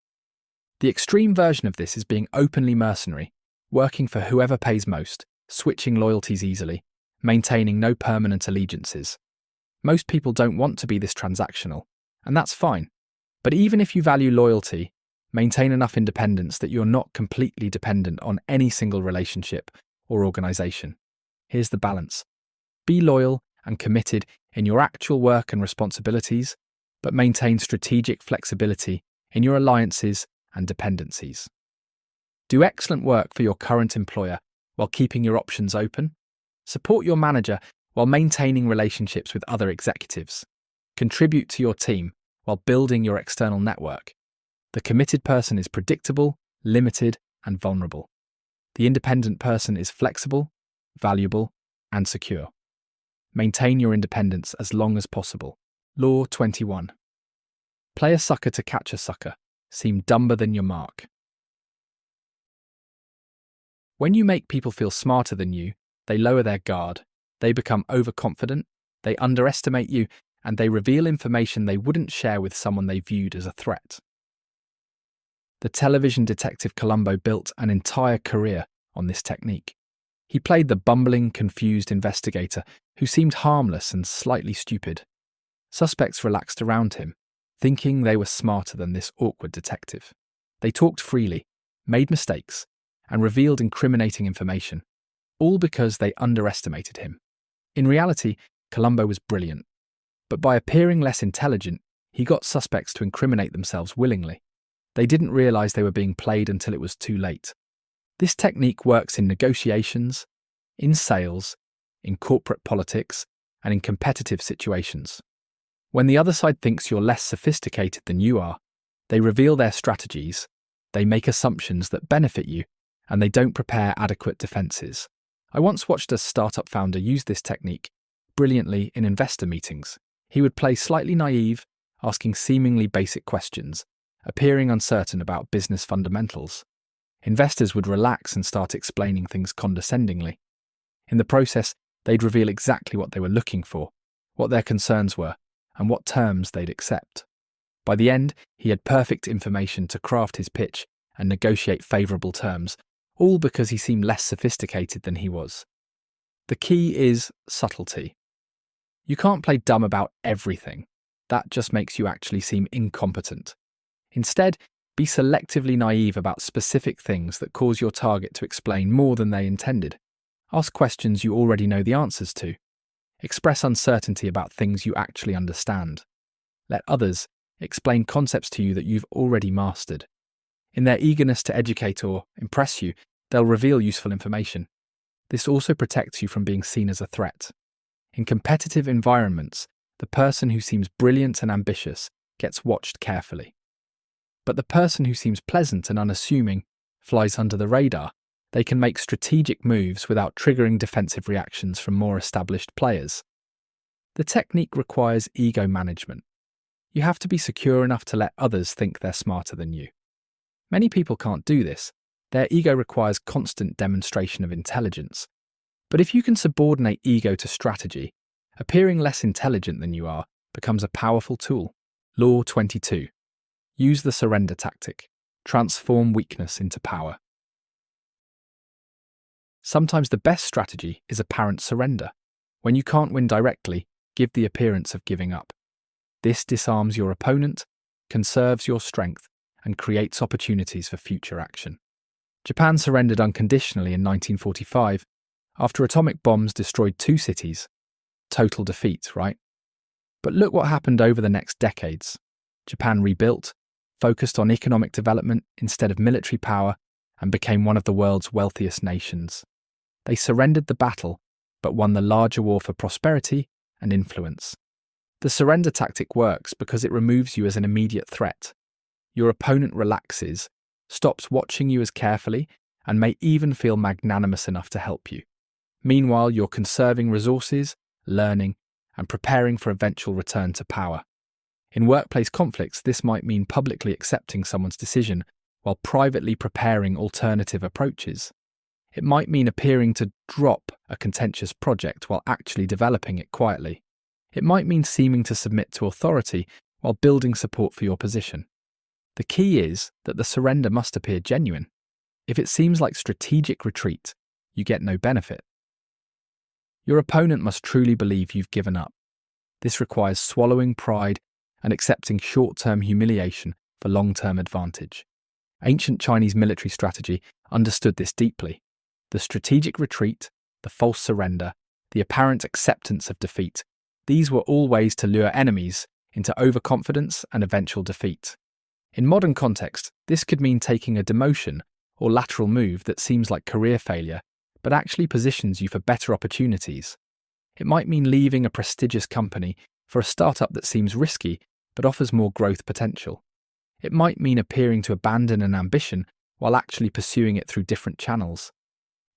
The extreme version of this is being openly mercenary, working for whoever pays most, switching loyalties easily, maintaining no permanent allegiances. Most people don't want to be this transactional, and that's fine. But even if you value loyalty, maintain enough independence that you're not completely dependent on any single relationship or organization. Here's the balance. Be loyal and committed in your actual work and responsibilities, but maintain strategic flexibility in your alliances and dependencies. Do excellent work for your current employer while keeping your options open. Support your manager while maintaining relationships with other executives. Contribute to your team while building your external network. The committed person is predictable, limited, and vulnerable. The independent person is flexible, valuable, and secure. Maintain your independence as long as possible. Law 21. Play a sucker to catch a sucker. Seem dumber than your mark. When you make people feel smarter than you, they lower their guard, they become overconfident, they underestimate you, and they reveal information they wouldn't share with someone they viewed as a threat. The television detective Columbo built an entire career on this technique. He played the bumbling, confused investigator who seemed harmless and slightly stupid. Suspects relaxed around him, thinking they were smarter than this awkward detective. They talked freely, made mistakes, and revealed incriminating information, all because they underestimated him. In reality, Columbo was brilliant, but by appearing less intelligent, he got suspects to incriminate themselves willingly. They didn't realize they were being played until it was too late. This technique works in negotiations, in sales, in corporate politics, and in competitive situations. When the other side thinks you're less sophisticated than you are, they reveal their strategies, they make assumptions that benefit you, and they don't prepare adequate defenses. I once watched a startup founder use this technique brilliantly in investor meetings. He would play slightly naive, asking seemingly basic questions, appearing uncertain about business fundamentals. Investors would relax and start explaining things condescendingly. In the process, they'd reveal exactly what they were looking for, what their concerns were, and what terms they'd accept. By the end, he had perfect information to craft his pitch and negotiate favourable terms, all because he seemed less sophisticated than he was. The key is subtlety. You can't play dumb about everything. That just makes you actually seem incompetent. Instead, be selectively naive about specific things that cause your target to explain more than they intended. Ask questions you already know the answers to. Express uncertainty about things you actually understand. Let others explain concepts to you that you've already mastered. In their eagerness to educate or impress you, they'll reveal useful information. This also protects you from being seen as a threat. In competitive environments, the person who seems brilliant and ambitious gets watched carefully. But the person who seems pleasant and unassuming flies under the radar. They can make strategic moves without triggering defensive reactions from more established players. The technique requires ego management. You have to be secure enough to let others think they're smarter than you. Many people can't do this. Their ego requires constant demonstration of intelligence. But if you can subordinate ego to strategy, appearing less intelligent than you are becomes a powerful tool. Law 22. Use the surrender tactic. Transform weakness into power. Sometimes the best strategy is apparent surrender. When you can't win directly, give the appearance of giving up. This disarms your opponent, conserves your strength, and creates opportunities for future action. Japan surrendered unconditionally in 1945 after atomic bombs destroyed 2 cities. Total defeat, right? But look what happened over the next decades. Japan rebuilt, focused on economic development instead of military power, and became one of the world's wealthiest nations. They surrendered the battle, but won the larger war for prosperity and influence. The surrender tactic works because it removes you as an immediate threat. Your opponent relaxes, stops watching you as carefully, and may even feel magnanimous enough to help you. Meanwhile, you're conserving resources, learning, and preparing for eventual return to power. In workplace conflicts, this might mean publicly accepting someone's decision while privately preparing alternative approaches. It might mean appearing to drop a contentious project while actually developing it quietly. It might mean seeming to submit to authority while building support for your position. The key is that the surrender must appear genuine. If it seems like strategic retreat, you get no benefit. Your opponent must truly believe you've given up. This requires swallowing pride and accepting short-term humiliation for long-term advantage. Ancient Chinese military strategy understood this deeply. The strategic retreat, the false surrender, the apparent acceptance of defeat, these were all ways to lure enemies into overconfidence and eventual defeat. In modern context, this could mean taking a demotion or lateral move that seems like career failure, but actually positions you for better opportunities. It might mean leaving a prestigious company for a startup that seems risky but offers more growth potential. It might mean appearing to abandon an ambition while actually pursuing it through different channels.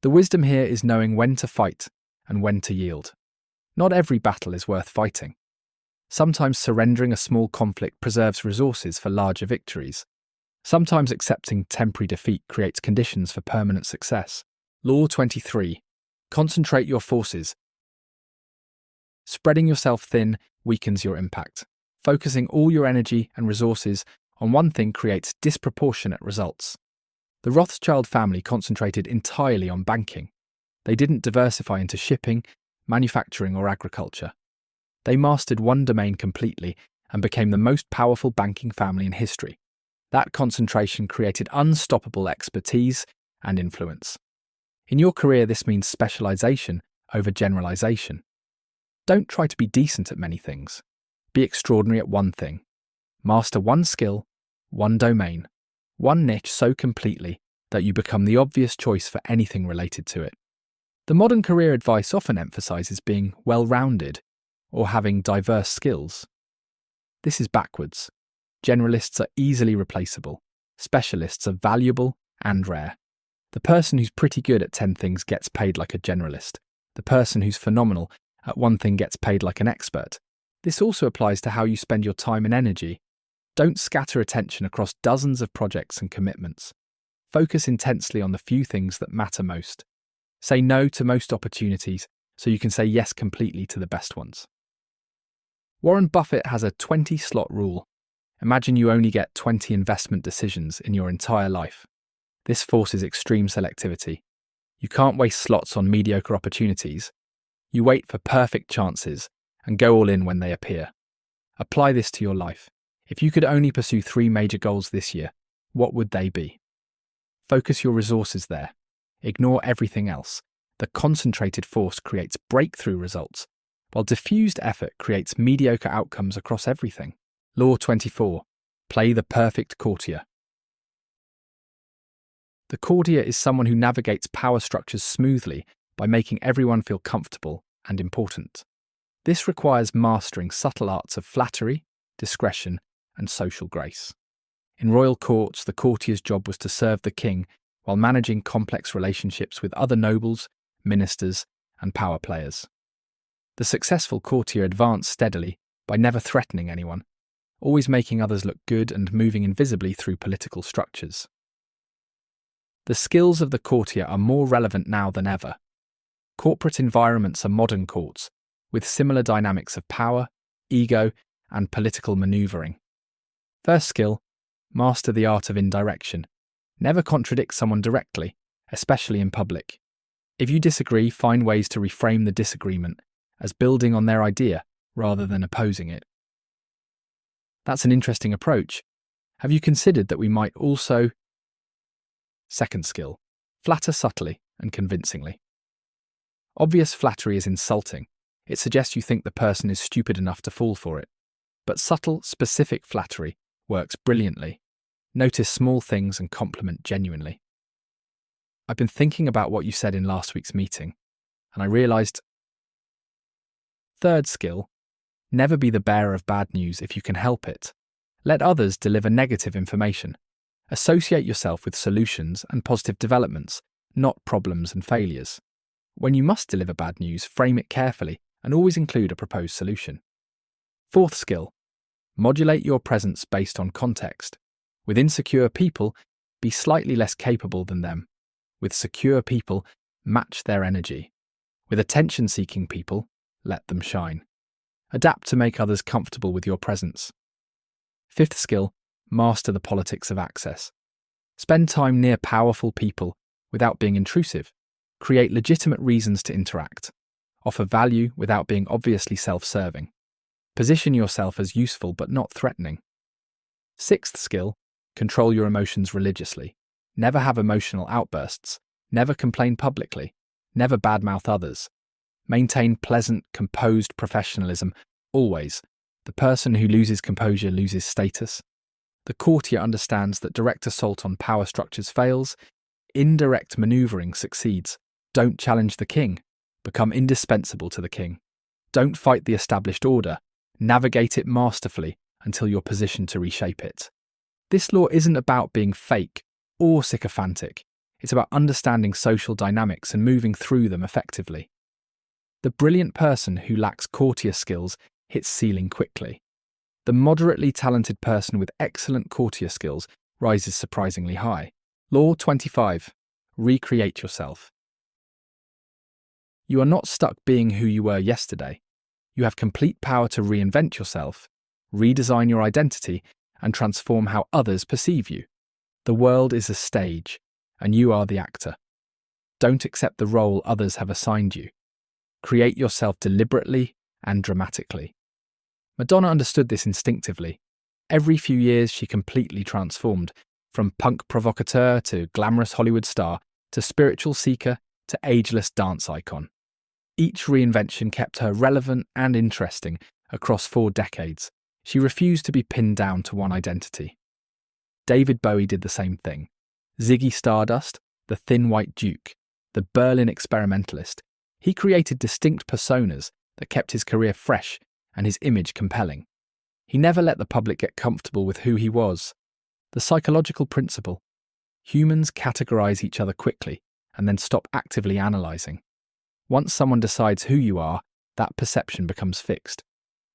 The wisdom here is knowing when to fight and when to yield. Not every battle is worth fighting. Sometimes surrendering a small conflict preserves resources for larger victories. Sometimes accepting temporary defeat creates conditions for permanent success. Law 23. Concentrate your forces. Spreading yourself thin weakens your impact. Focusing all your energy and resources on one thing creates disproportionate results. The Rothschild family concentrated entirely on banking. They didn't diversify into shipping, manufacturing, or agriculture. They mastered one domain completely and became the most powerful banking family in history. That concentration created unstoppable expertise and influence. In your career, this means specialization over generalization. Don't try to be decent at many things. Be extraordinary at one thing. Master one skill, one domain, one niche so completely that you become the obvious choice for anything related to it. The modern career advice often emphasizes being well-rounded or having diverse skills. This is backwards. Generalists are easily replaceable. Specialists are valuable and rare. The person who's pretty good at 10 things gets paid like a generalist. The person who's phenomenal at one thing gets paid like an expert. This also applies to how you spend your time and energy. Don't scatter attention across dozens of projects and commitments. Focus intensely on the few things that matter most. Say no to most opportunities so you can say yes completely to the best ones. Warren Buffett has a 20-slot rule. Imagine you only get 20 investment decisions in your entire life. This forces extreme selectivity. You can't waste slots on mediocre opportunities. You wait for perfect chances and go all in when they appear. Apply this to your life. If you could only pursue 3 major goals this year, what would they be? Focus your resources there. Ignore everything else. The concentrated force creates breakthrough results, while diffused effort creates mediocre outcomes across everything. Law 24. Play the perfect courtier. The courtier is someone who navigates power structures smoothly by making everyone feel comfortable and important. This requires mastering subtle arts of flattery, discretion, and social grace. In royal courts, the courtier's job was to serve the king while managing complex relationships with other nobles, ministers, and power players. The successful courtier advanced steadily by never threatening anyone, always making others look good and moving invisibly through political structures. The skills of the courtier are more relevant now than ever. Corporate environments are modern courts, with similar dynamics of power, ego, and political maneuvering. First skill, master the art of indirection. Never contradict someone directly, especially in public. If you disagree, find ways to reframe the disagreement as building on their idea rather than opposing it. That's an interesting approach. Have you considered that we might also... Second skill, flatter subtly and convincingly. Obvious flattery is insulting. It suggests you think the person is stupid enough to fall for it. But subtle, specific flattery works brilliantly. Notice small things and compliment genuinely. I've been thinking about what you said in last week's meeting, and I realized... Third skill, never be the bearer of bad news if you can help it. Let others deliver negative information. Associate yourself with solutions and positive developments, not problems and failures. When you must deliver bad news, frame it carefully and always include a proposed solution. Fourth skill, modulate your presence based on context. With insecure people, be slightly less capable than them. With secure people, match their energy. With attention-seeking people, let them shine. Adapt to make others comfortable with your presence. Fifth skill, Master the politics of access. Spend time near powerful people without being intrusive. Create legitimate reasons to interact. Offer value without being obviously self-serving. Position yourself as useful but not threatening. Sixth skill, control your emotions religiously. Never have emotional outbursts. Never complain publicly. Never badmouth others. Maintain pleasant, composed professionalism, always. The person who loses composure loses status. The courtier understands that direct assault on power structures fails. Indirect manoeuvring succeeds. Don't challenge the king. Become indispensable to the king. Don't fight the established order. Navigate it masterfully until you're positioned to reshape it. This law isn't about being fake or sycophantic. It's about understanding social dynamics and moving through them effectively. The brilliant person who lacks courtier skills hits ceiling quickly. The moderately talented person with excellent courtier skills rises surprisingly high. Law 25. Recreate yourself. You are not stuck being who you were yesterday. You have complete power to reinvent yourself, redesign your identity, and transform how others perceive you. The world is a stage, and you are the actor. Don't accept the role others have assigned you. Create yourself deliberately and dramatically. Madonna understood this instinctively. Every few years she completely transformed, from punk provocateur to glamorous Hollywood star, to spiritual seeker to ageless dance icon. Each reinvention kept her relevant and interesting across 4 decades. She refused to be pinned down to one identity. David Bowie did the same thing. Ziggy Stardust, the Thin White Duke, the Berlin experimentalist, he created distinct personas that kept his career fresh and his image compelling. He never let the public get comfortable with who he was. The psychological principle: humans categorize each other quickly and then stop actively analyzing. Once someone decides who you are, that perception becomes fixed.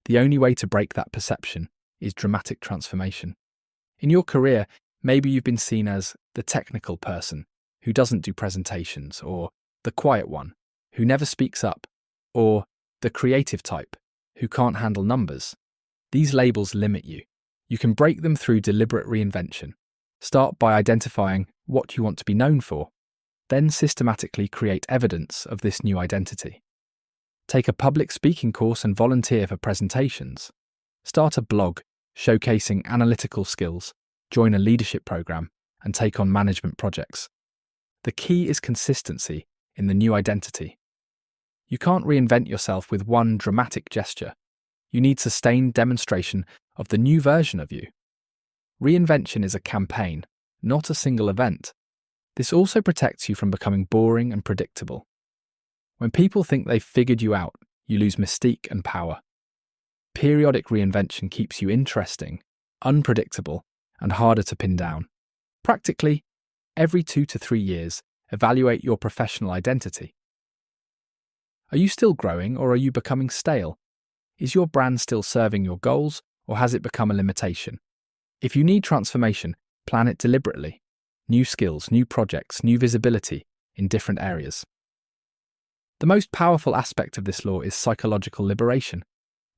The only way to break that perception is dramatic transformation. In your career, maybe you've been seen as the technical person who doesn't do presentations, or the quiet one who never speaks up, or the creative type who can't handle numbers. These labels limit you. You can break them through deliberate reinvention. Start by identifying what you want to be known for, then systematically create evidence of this new identity. Take a public speaking course and volunteer for presentations. Start a blog showcasing analytical skills, join a leadership program, and take on management projects. The key is consistency in the new identity. You can't reinvent yourself with one dramatic gesture. You need sustained demonstration of the new version of you. Reinvention is a campaign, not a single event. This also protects you from becoming boring and predictable. When people think they've figured you out, you lose mystique and power. Periodic reinvention keeps you interesting, unpredictable, and harder to pin down. Practically, every 2 to 3 years, evaluate your professional identity. Are you still growing, or are you becoming stale? Is your brand still serving your goals, or has it become a limitation? If you need transformation, plan it deliberately. New skills, new projects, new visibility in different areas. The most powerful aspect of this law is psychological liberation.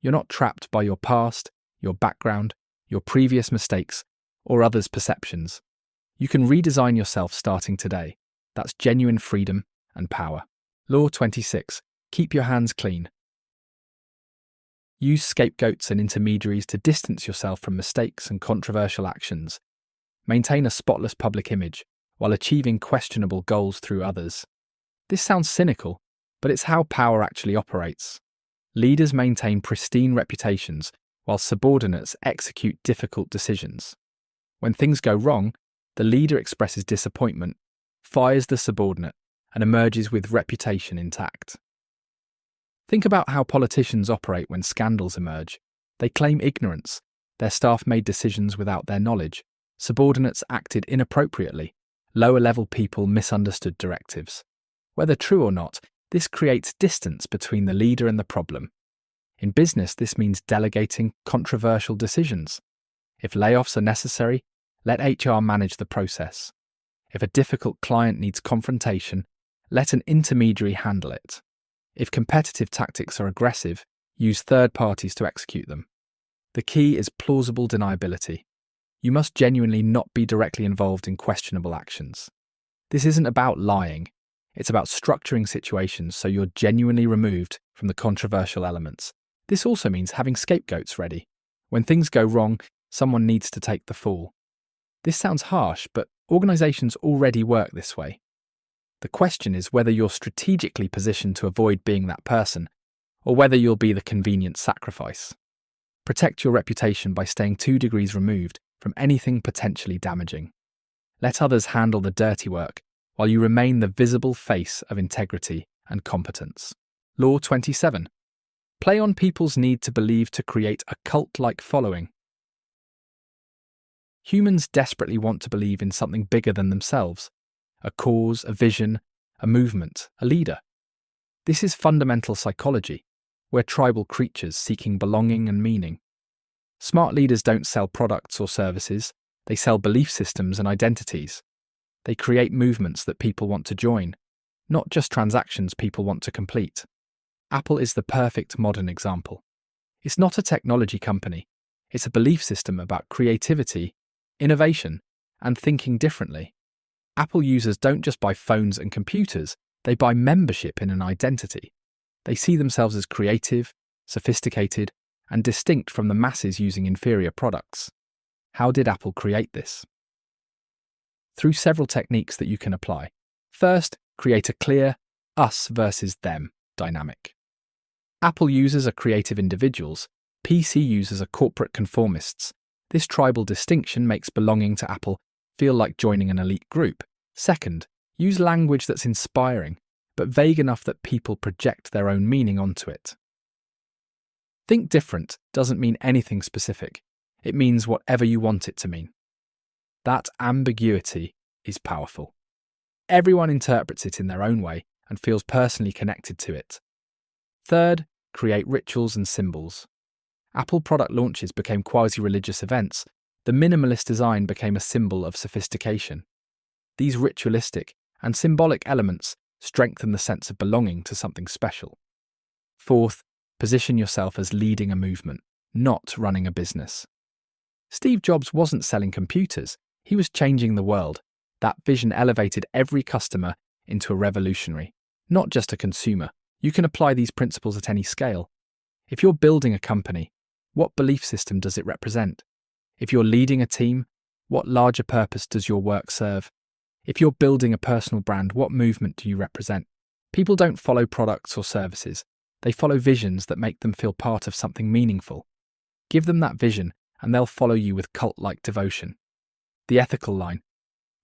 You're not trapped by your past, your background, your previous mistakes, or others' perceptions. You can redesign yourself starting today. That's genuine freedom and power. Law 26. Keep your hands clean. Use scapegoats and intermediaries to distance yourself from mistakes and controversial actions. Maintain a spotless public image while achieving questionable goals through others. This sounds cynical, but it's how power actually operates. Leaders maintain pristine reputations while subordinates execute difficult decisions. When things go wrong, the leader expresses disappointment, fires the subordinate, and emerges with reputation intact. Think about how politicians operate when scandals emerge. They claim ignorance. Their staff made decisions without their knowledge. Subordinates acted inappropriately. Lower-level people misunderstood directives. Whether true or not, this creates distance between the leader and the problem. In business, this means delegating controversial decisions. If layoffs are necessary, let HR manage the process. If a difficult client needs confrontation, let an intermediary handle it. If competitive tactics are aggressive, use third parties to execute them. The key is plausible deniability. You must genuinely not be directly involved in questionable actions. This isn't about lying. It's about structuring situations so you're genuinely removed from the controversial elements. This also means having scapegoats ready. When things go wrong, someone needs to take the fall. This sounds harsh, but organizations already work this way. The question is whether you're strategically positioned to avoid being that person, or whether you'll be the convenient sacrifice. Protect your reputation by staying 2 degrees removed from anything potentially damaging. Let others handle the dirty work, while you remain the visible face of integrity and competence. Law 27. Play on people's need to believe to create a cult-like following. Humans desperately want to believe in something bigger than themselves, a cause, a vision, a movement, a leader. This is fundamental psychology. We're tribal creatures seeking belonging and meaning. Smart leaders don't sell products or services, they sell belief systems and identities. They create movements that people want to join, not just transactions people want to complete. Apple is the perfect modern example. It's not a technology company, it's a belief system about creativity, innovation, and thinking differently. Apple users don't just buy phones and computers, they buy membership in an identity. They see themselves as creative, sophisticated, and distinct from the masses using inferior products. How did Apple create this? Through several techniques that you can apply. First, create a clear us versus them dynamic. Apple users are creative individuals, PC users are corporate conformists. This tribal distinction makes belonging to Apple feel like joining an elite group. Second, use language that's inspiring, but vague enough that people project their own meaning onto it. Think different doesn't mean anything specific. It means whatever you want it to mean. That ambiguity is powerful. Everyone interprets it in their own way and feels personally connected to it. Third, create rituals and symbols. Apple product launches became quasi-religious events. The minimalist design became a symbol of sophistication. These ritualistic and symbolic elements strengthen the sense of belonging to something special. Fourth, position yourself as leading a movement, not running a business. Steve Jobs wasn't selling computers, he was changing the world. That vision elevated every customer into a revolutionary, not just a consumer. You can apply these principles at any scale. If you're building a company, what belief system does it represent? If you're leading a team, what larger purpose does your work serve? If you're building a personal brand, what movement do you represent? People don't follow products or services. They follow visions that make them feel part of something meaningful. Give them that vision, and they'll follow you with cult-like devotion. The ethical line.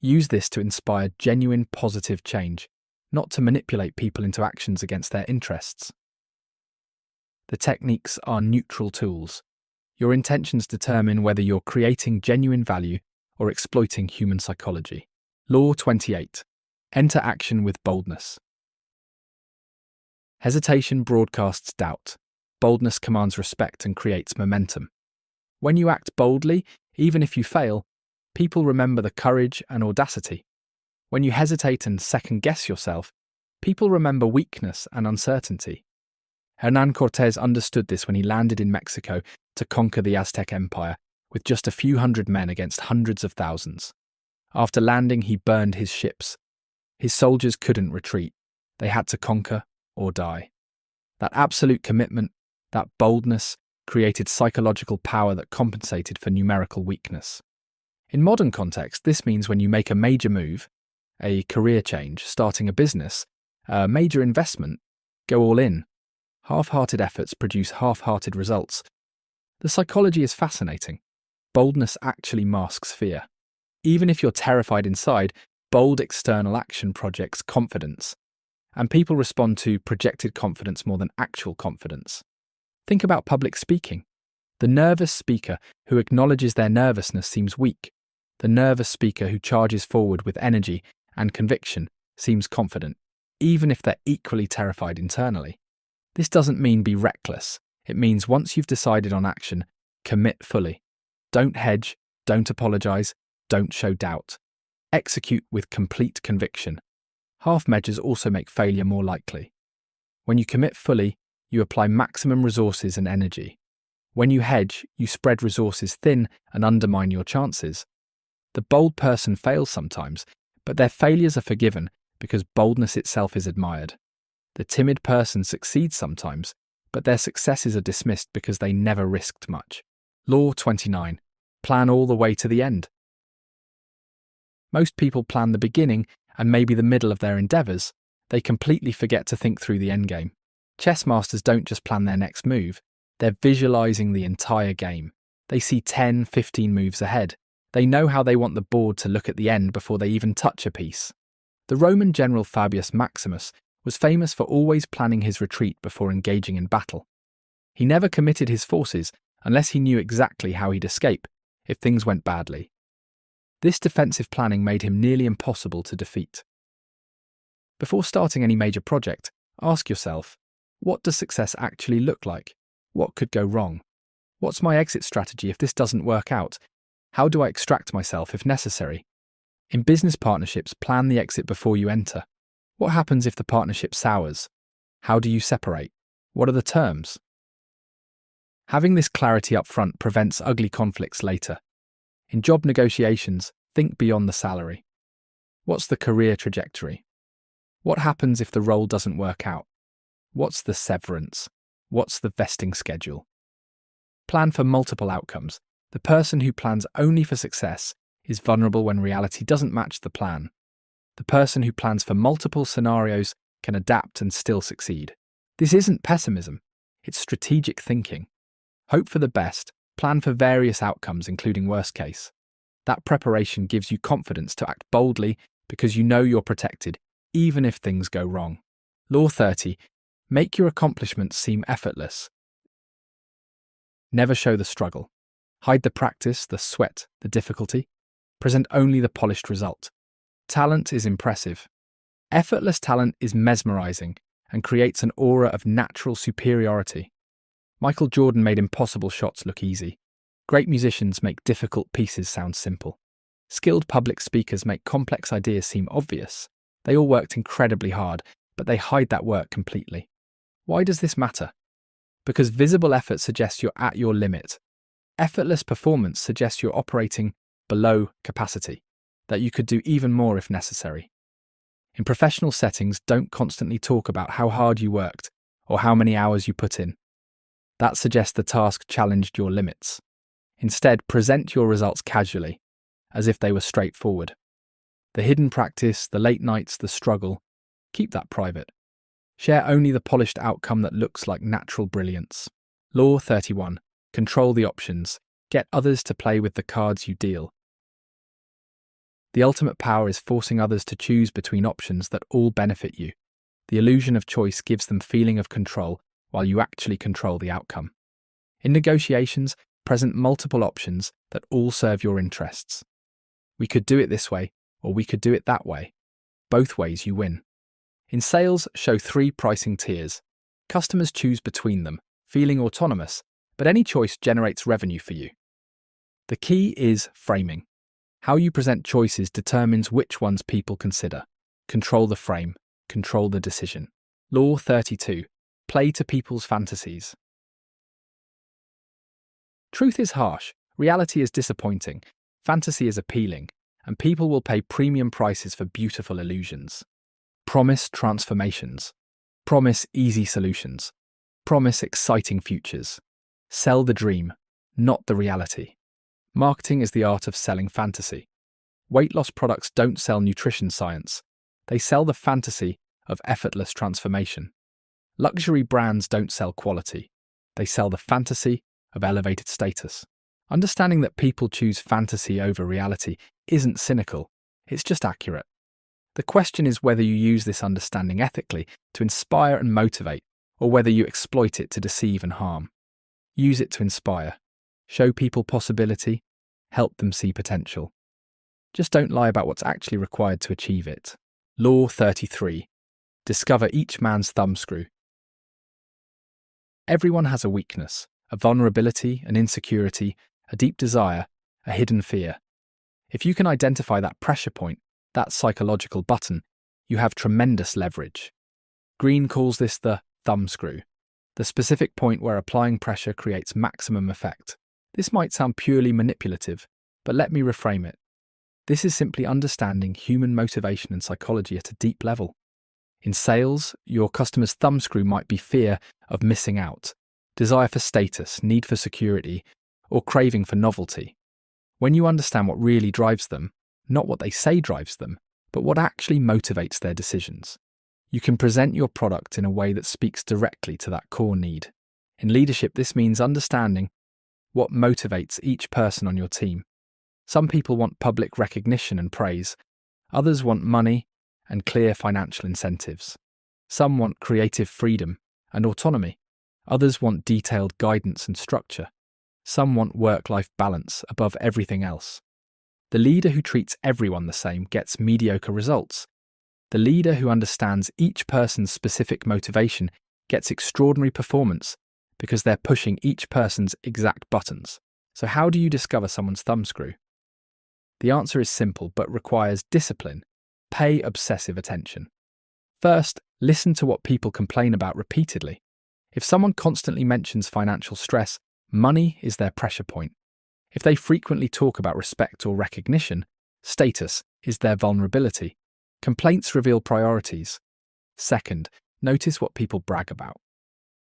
Use this to inspire genuine positive change, not to manipulate people into actions against their interests. The techniques are neutral tools. Your intentions determine whether you're creating genuine value or exploiting human psychology. Law 28. Enter action with boldness. Hesitation broadcasts doubt. Boldness commands respect and creates momentum. When you act boldly, even if you fail, people remember the courage and audacity. When you hesitate and second-guess yourself, people remember weakness and uncertainty. Hernán Cortés understood this when he landed in Mexico to conquer the Aztec Empire with just a few hundred men against hundreds of thousands. After landing, he burned his ships. His soldiers couldn't retreat. They had to conquer or die. That absolute commitment, that boldness, created psychological power that compensated for numerical weakness. In modern context, this means when you make a major move, a career change, starting a business, a major investment, go all in. Half-hearted efforts produce half-hearted results. The psychology is fascinating. Boldness actually masks fear. Even if you're terrified inside, bold external action projects confidence. And people respond to projected confidence more than actual confidence. Think about public speaking. The nervous speaker who acknowledges their nervousness seems weak. The nervous speaker who charges forward with energy and conviction seems confident, even if they're equally terrified internally. This doesn't mean be reckless. It means once you've decided on action, commit fully. Don't hedge, don't apologize, don't show doubt. Execute with complete conviction. Half measures also make failure more likely. When you commit fully, you apply maximum resources and energy. When you hedge, you spread resources thin and undermine your chances. The bold person fails sometimes, but their failures are forgiven because boldness itself is admired. The timid person succeeds sometimes, but their successes are dismissed because they never risked much. Law 29. Plan all the way to the end. Most people plan the beginning and maybe the middle of their endeavours. They completely forget to think through the endgame. Chess masters don't just plan their next move, they're visualising the entire game. They see 10, 15 moves ahead. They know how they want the board to look at the end before they even touch a piece. The Roman general Fabius Maximus was famous for always planning his retreat before engaging in battle. He never committed his forces unless he knew exactly how he'd escape if things went badly. This defensive planning made him nearly impossible to defeat. Before starting any major project, ask yourself, what does success actually look like? What could go wrong? What's my exit strategy if this doesn't work out? How do I extract myself if necessary? In business partnerships, plan the exit before you enter. What happens if the partnership sours? How do you separate? What are the terms? Having this clarity up front prevents ugly conflicts later. In job negotiations, think beyond the salary. What's the career trajectory? What happens if the role doesn't work out? What's the severance? What's the vesting schedule? Plan for multiple outcomes. The person who plans only for success is vulnerable when reality doesn't match the plan. The person who plans for multiple scenarios can adapt and still succeed. This isn't pessimism, it's strategic thinking. Hope for the best, plan for various outcomes including worst case. That preparation gives you confidence to act boldly because you know you're protected, even if things go wrong. Law 30. Make your accomplishments seem effortless. Never show the struggle. Hide the practice, the sweat, the difficulty. Present only the polished result. Talent is impressive. Effortless talent is mesmerizing and creates an aura of natural superiority. Michael Jordan made impossible shots look easy. Great musicians make difficult pieces sound simple. Skilled public speakers make complex ideas seem obvious. They all worked incredibly hard, but they hide that work completely. Why does this matter? Because visible effort suggests you're at your limit. Effortless performance suggests you're operating below capacity, that you could do even more if necessary. In professional settings, don't constantly talk about how hard you worked or how many hours you put in. That suggests the task challenged your limits. Instead, present your results casually, as if they were straightforward. The hidden practice, the late nights, the struggle, keep that private. Share only the polished outcome that looks like natural brilliance. Law 31. Control the options. Get others to play with the cards you deal. The ultimate power is forcing others to choose between options that all benefit you. The illusion of choice gives them feeling of control while you actually control the outcome. In negotiations, present multiple options that all serve your interests. We could do it this way, or we could do it that way. Both ways you win. In sales, show 3 pricing tiers. Customers choose between them, feeling autonomous, but any choice generates revenue for you. The key is framing. How you present choices determines which ones people consider. Control the frame, control the decision. Law 32. Play to people's fantasies. Truth is harsh, reality is disappointing, fantasy is appealing, and people will pay premium prices for beautiful illusions. Promise transformations. Promise easy solutions. Promise exciting futures. Sell the dream, not the reality. Marketing is the art of selling fantasy. Weight loss products don't sell nutrition science. They sell the fantasy of effortless transformation. Luxury brands don't sell quality. They sell the fantasy of elevated status. Understanding that people choose fantasy over reality isn't cynical, it's just accurate. The question is whether you use this understanding ethically to inspire and motivate, or whether you exploit it to deceive and harm. Use it to inspire. Show people possibility. Help them see potential. Just don't lie about what's actually required to achieve it. Law 33. Discover each man's thumbscrew. Everyone has a weakness, a vulnerability, an insecurity, a deep desire, a hidden fear. If you can identify that pressure point, that psychological button, you have tremendous leverage. Green calls this the thumbscrew. the specific point where applying pressure creates maximum effect. This might sound purely manipulative, but let me reframe it. This is simply understanding human motivation and psychology at a deep level. In sales, your customer's thumbscrew might be fear of missing out, desire for status, need for security, or craving for novelty. When you understand what really drives them, not what they say drives them, but what actually motivates their decisions, you can present your product in a way that speaks directly to that core need. In leadership, this means understanding what motivates each person on your team. Some people want public recognition and praise. Others want money and clear financial incentives. Some want creative freedom and autonomy. Others want detailed guidance and structure. Some want work-life balance above everything else. The leader who treats everyone the same gets mediocre results. The leader who understands each person's specific motivation gets extraordinary performance because they're pushing each person's exact buttons. So how do you discover someone's thumbscrew? The answer is simple but requires discipline. Pay obsessive attention. First, listen to what people complain about repeatedly. If someone constantly mentions financial stress, money is their pressure point. If they frequently talk about respect or recognition, status is their vulnerability. Complaints reveal priorities. Second, notice what people brag about.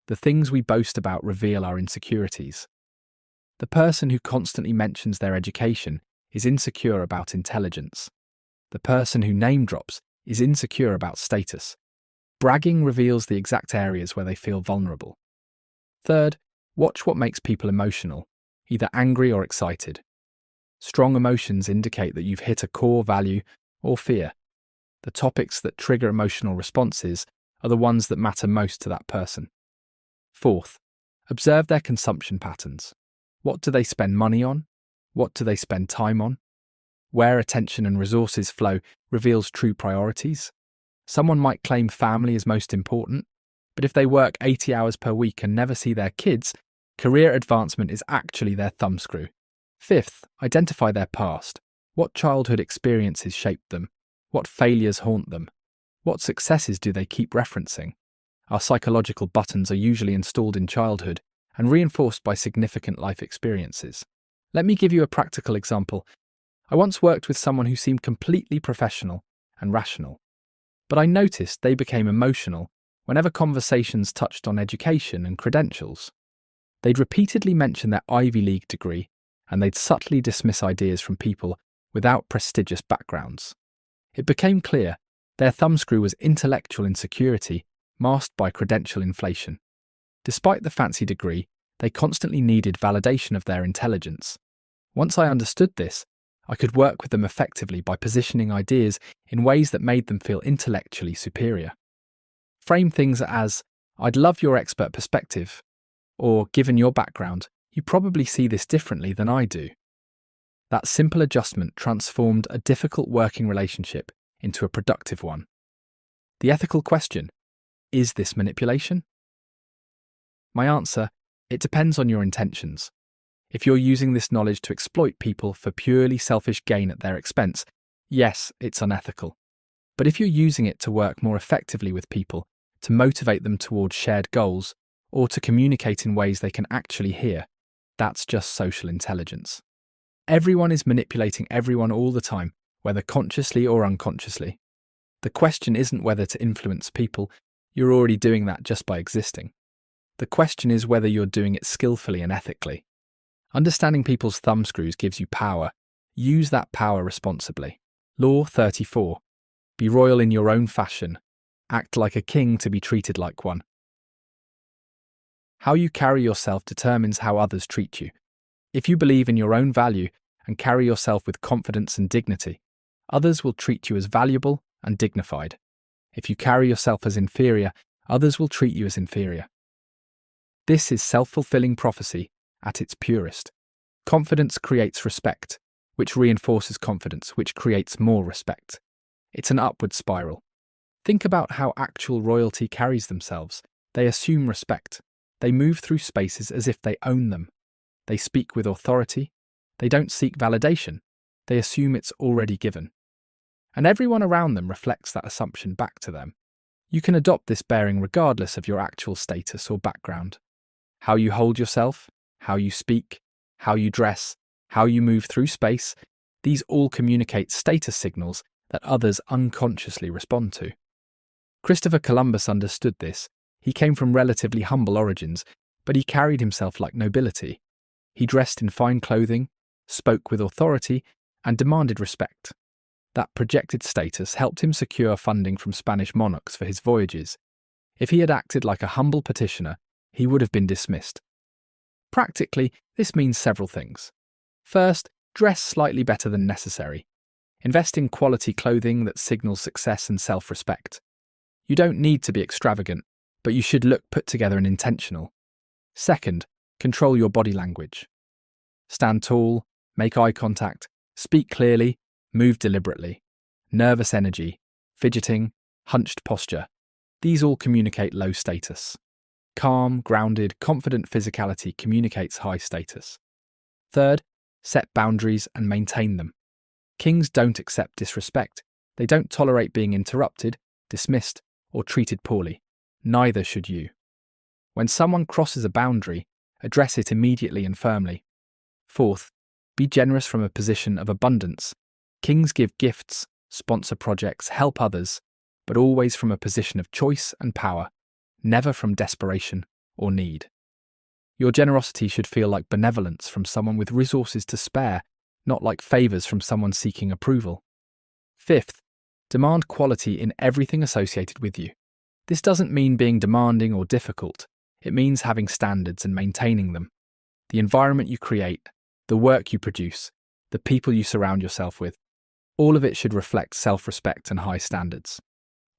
The things we boast about reveal our insecurities. The person who constantly mentions their education is insecure about intelligence. The person who name drops is insecure about status. Bragging reveals the exact areas where they feel vulnerable. Third, watch what makes people emotional, either angry or excited. Strong emotions indicate that you've hit a core value or fear. The topics that trigger emotional responses are the ones that matter most to that person. Fourth, observe their consumption patterns. What do they spend money on? What do they spend time on? Where attention and resources flow reveals true priorities. Someone might claim family is most important, but if they work 80 hours per week and never see their kids, career advancement is actually their thumbscrew. Fifth, identify their past. What childhood experiences shaped them? What failures haunt them? What successes do they keep referencing? Our psychological buttons are usually installed in childhood and reinforced by significant life experiences. Let me give you a practical example. I once worked with someone who seemed completely professional and rational, but I noticed they became emotional whenever conversations touched on education and credentials. They'd repeatedly mention their Ivy League degree, and they'd subtly dismiss ideas from people without prestigious backgrounds. It became clear their thumbscrew was intellectual insecurity masked by credential inflation. Despite the fancy degree, they constantly needed validation of their intelligence. Once I understood this, I could work with them effectively by positioning ideas in ways that made them feel intellectually superior. Frame things as, "I'd love your expert perspective," or, "Given your background, you probably see this differently than I do." That simple adjustment transformed a difficult working relationship into a productive one. The ethical question: is this manipulation? My answer: it depends on your intentions. If you're using this knowledge to exploit people for purely selfish gain at their expense, yes, it's unethical. But if you're using it to work more effectively with people, to motivate them towards shared goals, or to communicate in ways they can actually hear, that's just social intelligence. Everyone is manipulating everyone all the time, whether consciously or unconsciously. The question isn't whether to influence people, you're already doing that just by existing. The question is whether you're doing it skillfully and ethically. Understanding people's thumbscrews gives you power. Use that power responsibly. Law 34. Be royal in your own fashion. Act like a king to be treated like one. How you carry yourself determines how others treat you. If you believe in your own value and carry yourself with confidence and dignity, others will treat you as valuable and dignified. If you carry yourself as inferior, others will treat you as inferior. This is self-fulfilling prophecy at its purest. Confidence creates respect, which reinforces confidence, which creates more respect. It's an upward spiral. Think about how actual royalty carries themselves. They assume respect. They move through spaces as if they own them. They speak with authority. They don't seek validation. They assume it's already given. And everyone around them reflects that assumption back to them. You can adopt this bearing regardless of your actual status or background. How you hold yourself, how you speak, how you dress, how you move through space, these all communicate status signals that others unconsciously respond to. Christopher Columbus understood this. He came from relatively humble origins, but he carried himself like nobility. He dressed in fine clothing, spoke with authority, and demanded respect. That projected status helped him secure funding from Spanish monarchs for his voyages. If he had acted like a humble petitioner, he would have been dismissed. Practically, this means several things. First, dress slightly better than necessary. Invest in quality clothing that signals success and self-respect. You don't need to be extravagant, but you should look put together and intentional. Second, control your body language. Stand tall, make eye contact, speak clearly, move deliberately. Nervous energy, fidgeting, hunched posture. These all communicate low status. Calm, grounded, confident physicality communicates high status. Third, set boundaries and maintain them. Kings don't accept disrespect. They don't tolerate being interrupted, dismissed, or treated poorly. Neither should you. When someone crosses a boundary, address it immediately and firmly. Fourth, be generous from a position of abundance. Kings give gifts, sponsor projects, help others, but always from a position of choice and power, never from desperation or need. Your generosity should feel like benevolence from someone with resources to spare, not like favors from someone seeking approval. Fifth, demand quality in everything associated with you. This doesn't mean being demanding or difficult. It means having standards and maintaining them. The environment you create, the work you produce, the people you surround yourself with, all of it should reflect self-respect and high standards.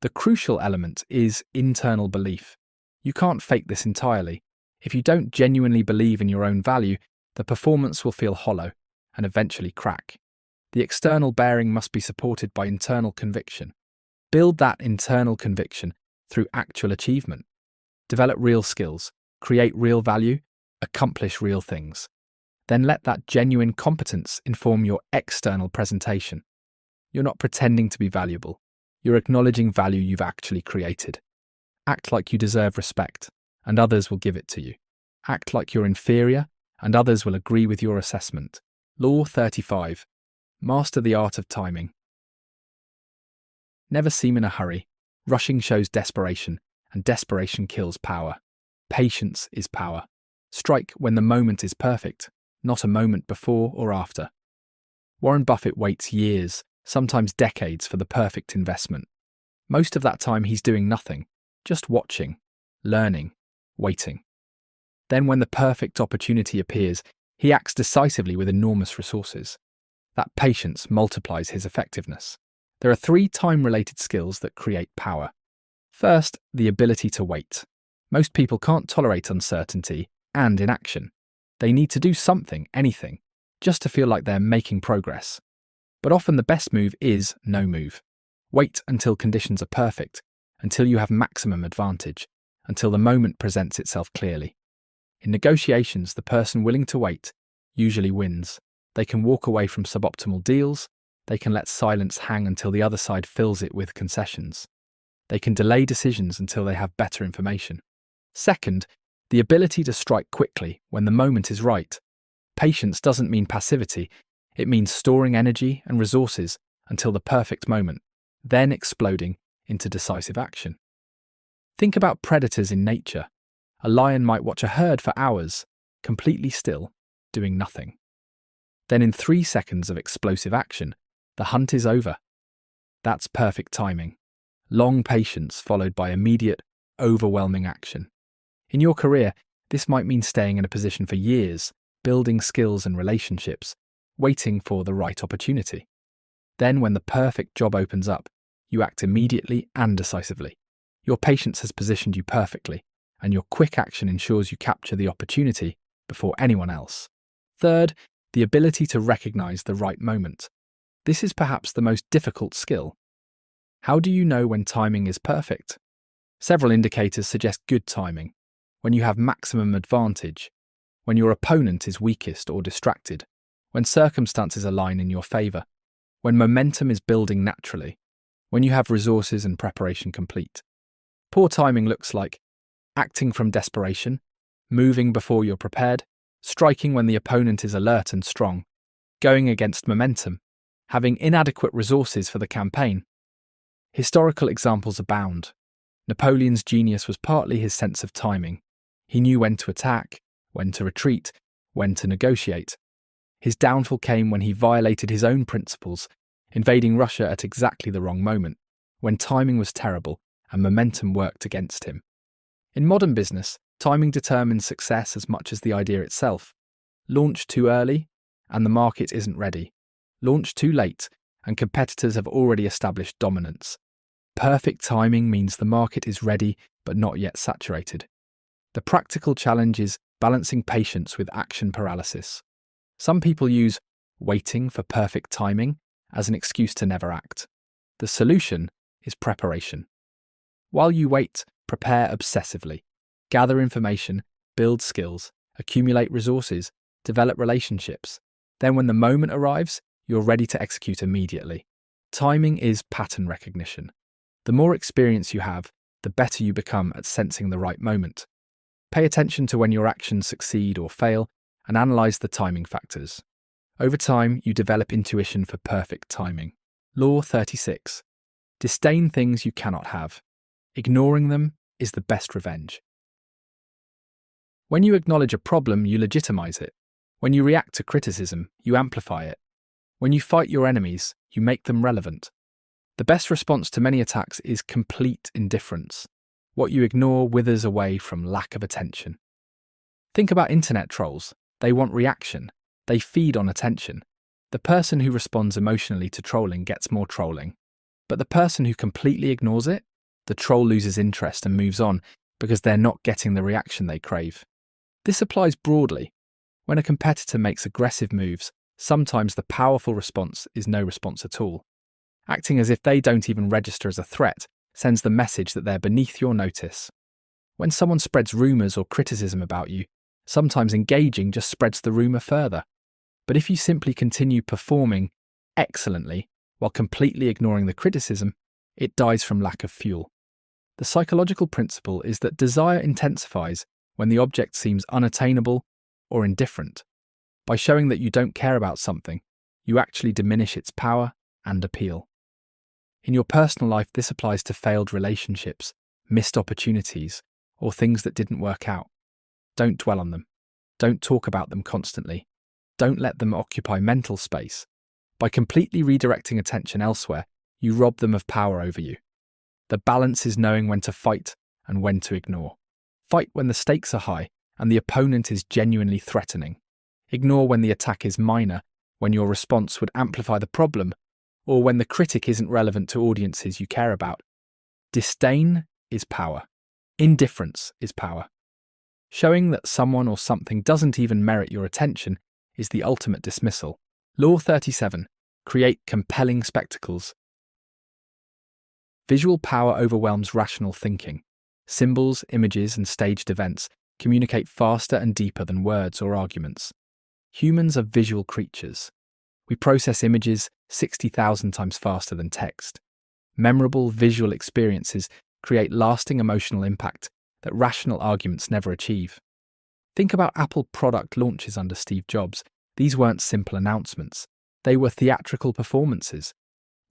The crucial element is internal belief. You can't fake this entirely. If you don't genuinely believe in your own value, the performance will feel hollow and eventually crack. The external bearing must be supported by internal conviction. Build that internal conviction through actual achievement. Develop real skills, create real value, accomplish real things. Then let that genuine competence inform your external presentation. You're not pretending to be valuable. You're acknowledging value you've actually created. Act like you deserve respect, and others will give it to you. Act like you're inferior, and others will agree with your assessment. Law 35. Master the art of timing. Never seem in a hurry. Rushing shows desperation, and desperation kills power. Patience is power. Strike when the moment is perfect, not a moment before or after. Warren Buffett waits years, sometimes decades, for the perfect investment. Most of that time he's doing nothing, just watching, learning, waiting. Then when the perfect opportunity appears, he acts decisively with enormous resources. That patience multiplies his effectiveness. There are 3 time-related skills that create power. First, the ability to wait. Most people can't tolerate uncertainty and inaction. They need to do something, anything, just to feel like they're making progress. But often the best move is no move. Wait until conditions are perfect, until you have maximum advantage, until the moment presents itself clearly. In negotiations, the person willing to wait usually wins. They can walk away from suboptimal deals. They can let silence hang until the other side fills it with concessions. They can delay decisions until they have better information. Second, the ability to strike quickly when the moment is right. Patience doesn't mean passivity. It means storing energy and resources until the perfect moment, then exploding into decisive action. Think about predators in nature. A lion might watch a herd for hours, completely still, doing nothing. Then in 3 seconds of explosive action, the hunt is over. That's perfect timing. Long patience followed by immediate, overwhelming action. In your career, this might mean staying in a position for years, building skills and relationships, waiting for the right opportunity. Then when the perfect job opens up, you act immediately and decisively. Your patience has positioned you perfectly, and your quick action ensures you capture the opportunity before anyone else. Third, the ability to recognize the right moment. This is perhaps the most difficult skill. How do you know when timing is perfect? Several indicators suggest good timing. When you have maximum advantage, when your opponent is weakest or distracted, when circumstances align in your favor, when momentum is building naturally, when you have resources and preparation complete. Poor timing looks like acting from desperation, moving before you're prepared, striking when the opponent is alert and strong, going against momentum, having inadequate resources for the campaign. Historical examples abound. Napoleon's genius was partly his sense of timing. He knew when to attack, when to retreat, when to negotiate. His downfall came when he violated his own principles, invading Russia at exactly the wrong moment, when timing was terrible and momentum worked against him. In modern business, timing determines success as much as the idea itself. Launch too early, and the market isn't ready. Launch too late, and competitors have already established dominance. Perfect timing means the market is ready but not yet saturated. The practical challenge is balancing patience with action paralysis. Some people use waiting for perfect timing as an excuse to never act. The solution is preparation. While you wait, prepare obsessively. Gather information, build skills, accumulate resources, develop relationships. Then when the moment arrives, you're ready to execute immediately. Timing is pattern recognition. The more experience you have, the better you become at sensing the right moment. Pay attention to when your actions succeed or fail and analyze the timing factors. Over time, you develop intuition for perfect timing. Law 36. Disdain things you cannot have. Ignoring them is the best revenge. When you acknowledge a problem, you legitimize it. When you react to criticism, you amplify it. When you fight your enemies, you make them relevant. The best response to many attacks is complete indifference. What you ignore withers away from lack of attention. Think about internet trolls. They want reaction. They feed on attention. The person who responds emotionally to trolling gets more trolling. But the person who completely ignores it, the troll loses interest and moves on because they're not getting the reaction they crave. This applies broadly. When a competitor makes aggressive moves, sometimes the powerful response is no response at all. Acting as if they don't even register as a threat sends the message that they're beneath your notice. When someone spreads rumours or criticism about you, sometimes engaging just spreads the rumour further. But if you simply continue performing excellently while completely ignoring the criticism, it dies from lack of fuel. The psychological principle is that desire intensifies when the object seems unattainable or indifferent. By showing that you don't care about something, you actually diminish its power and appeal. In your personal life, this applies to failed relationships, missed opportunities, or things that didn't work out. Don't dwell on them. Don't talk about them constantly. Don't let them occupy mental space. By completely redirecting attention elsewhere, you rob them of power over you. The balance is knowing when to fight and when to ignore. Fight when the stakes are high and the opponent is genuinely threatening. Ignore when the attack is minor, when your response would amplify the problem, or when the critic isn't relevant to audiences you care about. Disdain is power. Indifference is power. Showing that someone or something doesn't even merit your attention is the ultimate dismissal. Law 37. Create compelling spectacles. Visual power overwhelms rational thinking. Symbols, images, and staged events communicate faster and deeper than words or arguments. Humans are visual creatures. We process images 60,000 times faster than text. Memorable visual experiences create lasting emotional impact that rational arguments never achieve. Think about Apple product launches under Steve Jobs. These weren't simple announcements. They were theatrical performances.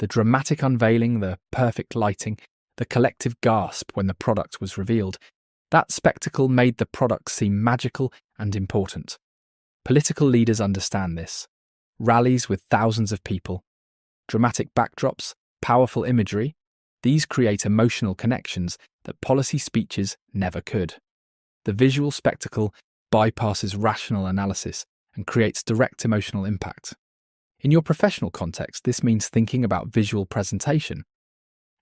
The dramatic unveiling, the perfect lighting, the collective gasp when the product was revealed. That spectacle made the product seem magical and important. Political leaders understand this. Rallies with thousands of people, dramatic backdrops, powerful imagery, these create emotional connections that policy speeches never could. The visual spectacle bypasses rational analysis and creates direct emotional impact. In your professional context, this means thinking about visual presentation.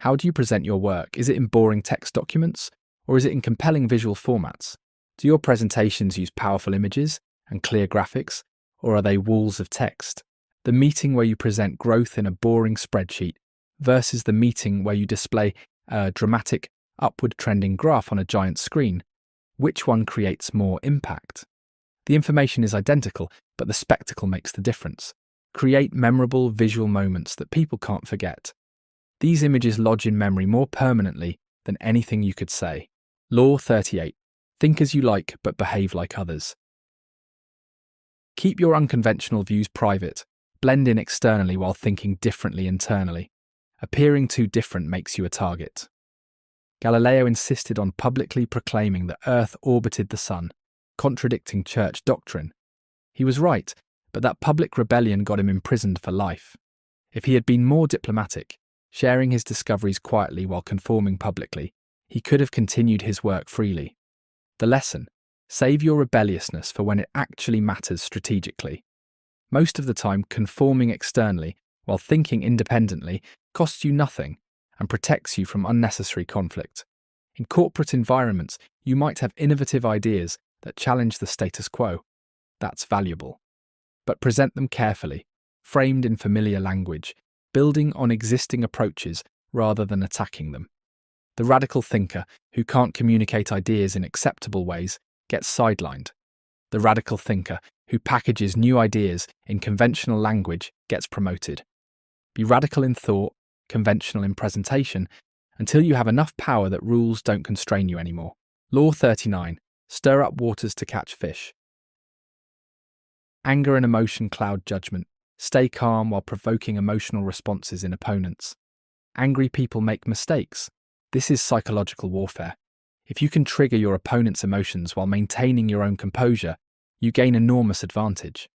How do you present your work? Is it in boring text documents, or is it in compelling visual formats? Do your presentations use powerful images and clear graphics, or are they walls of text? The meeting where you present growth in a boring spreadsheet versus the meeting where you display a dramatic, upward trending graph on a giant screen. Which one creates more impact? The information is identical, but the spectacle makes the difference. Create memorable visual moments that people can't forget. These images lodge in memory more permanently than anything you could say. Law 38. Think as you like, but behave like others. Keep your unconventional views private. Blend in externally while thinking differently internally. Appearing too different makes you a target. Galileo insisted on publicly proclaiming the Earth orbited the Sun, contradicting church doctrine. He was right, but that public rebellion got him imprisoned for life. If he had been more diplomatic, sharing his discoveries quietly while conforming publicly, he could have continued his work freely. The lesson: save your rebelliousness for when it actually matters strategically. Most of the time, conforming externally while thinking independently costs you nothing and protects you from unnecessary conflict. In corporate environments, you might have innovative ideas that challenge the status quo. That's valuable. But present them carefully, framed in familiar language, building on existing approaches rather than attacking them. The radical thinker who can't communicate ideas in acceptable ways gets sidelined. The radical thinker who packages new ideas in conventional language gets promoted. Be radical in thought, conventional in presentation, until you have enough power that rules don't constrain you anymore. Law 39. Stir up waters to catch fish. Anger and emotion cloud judgment. Stay calm while provoking emotional responses in opponents. Angry people make mistakes. This is psychological warfare. If you can trigger your opponent's emotions while maintaining your own composure, you gain enormous advantage.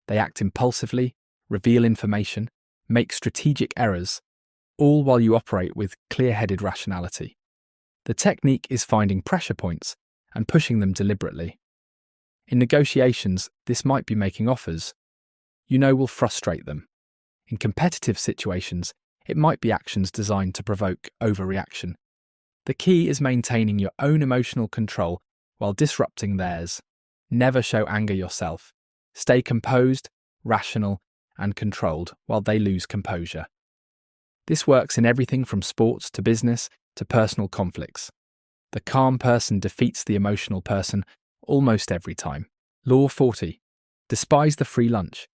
They act impulsively, reveal information, make strategic errors, all while you operate with clear-headed rationality. The technique is finding pressure points and pushing them deliberately. In negotiations, this might be making offers you know will frustrate them. In competitive situations, it might be actions designed to provoke overreaction. The key is maintaining your own emotional control while disrupting theirs. Never show anger yourself. Stay composed, rational, and controlled while they lose composure. This works in everything from sports to business to personal conflicts. The calm person defeats the emotional person almost every time. Law 40. Despise the free lunch.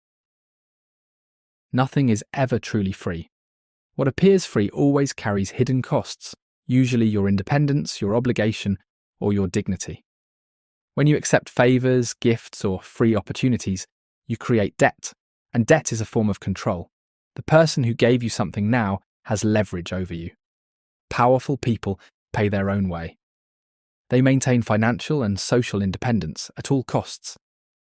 Nothing is ever truly free. What appears free always carries hidden costs, usually your independence, your obligation, or your dignity. When you accept favours, gifts, or free opportunities, you create debt, and debt is a form of control. The person who gave you something now has leverage over you. Powerful people pay their own way. They maintain financial and social independence at all costs.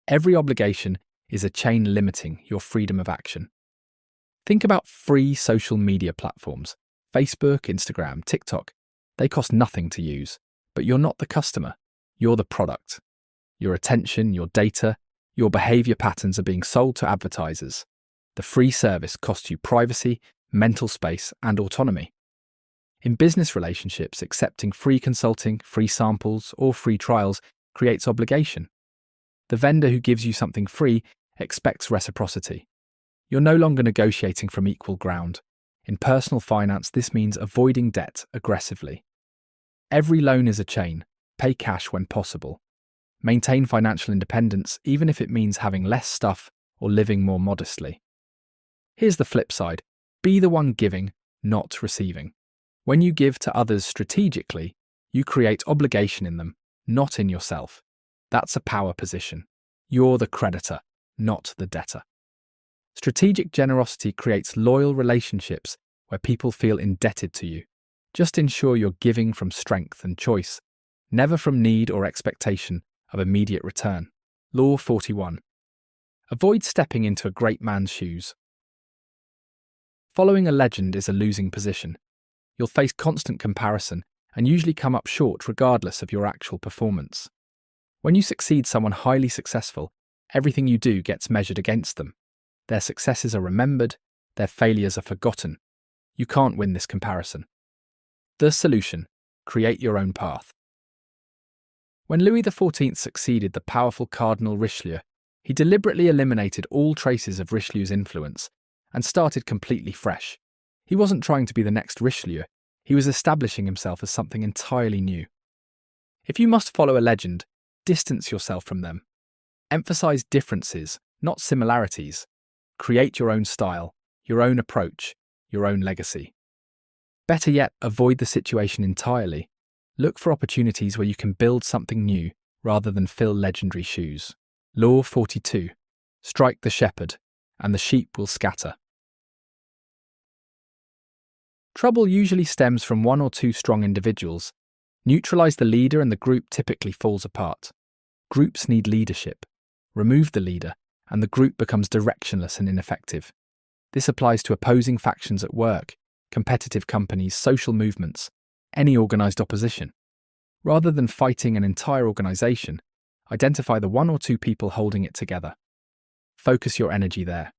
Every obligation is a chain limiting your freedom of action. Think about free social media platforms. Facebook, Instagram, TikTok. They cost nothing to use, but you're not the customer. You're the product. Your attention, your data, your behavior patterns are being sold to advertisers. The free service costs you privacy, mental space, and autonomy. In business relationships, accepting free consulting, free samples, or free trials creates obligation. The vendor who gives you something free expects reciprocity. You're no longer negotiating from equal ground. In personal finance, this means avoiding debt aggressively. Every loan is a chain. Pay cash when possible. Maintain financial independence, even if it means having less stuff or living more modestly. Here's the flip side. Be the one giving, not receiving. When you give to others strategically, you create obligation in them, not in yourself. That's a power position. You're the creditor, not the debtor. Strategic generosity creates loyal relationships where people feel indebted to you. Just ensure you're giving from strength and choice, never from need or expectation of immediate return. Law 41. Avoid stepping into a great man's shoes. Following a legend is a losing position. You'll face constant comparison and usually come up short regardless of your actual performance. When you succeed someone highly successful, everything you do gets measured against them. Their successes are remembered, their failures are forgotten. You can't win this comparison. The solution: create your own path. When Louis XIV succeeded the powerful Cardinal Richelieu, he deliberately eliminated all traces of Richelieu's influence and started completely fresh. He wasn't trying to be the next Richelieu, he was establishing himself as something entirely new. If you must follow a legend, distance yourself from them. Emphasize differences, not similarities. Create your own style, your own approach, your own legacy. Better yet, avoid the situation entirely. Look for opportunities where you can build something new rather than fill legendary shoes. Law 42. Strike the shepherd, and the sheep will scatter. Trouble usually stems from one or two strong individuals. Neutralize the leader and the group typically falls apart. Groups need leadership. Remove the leader, and the group becomes directionless and ineffective. This applies to opposing factions at work, competitive companies, social movements, any organized opposition. Rather than fighting an entire organization, identify the one or two people holding it together. Focus your energy there.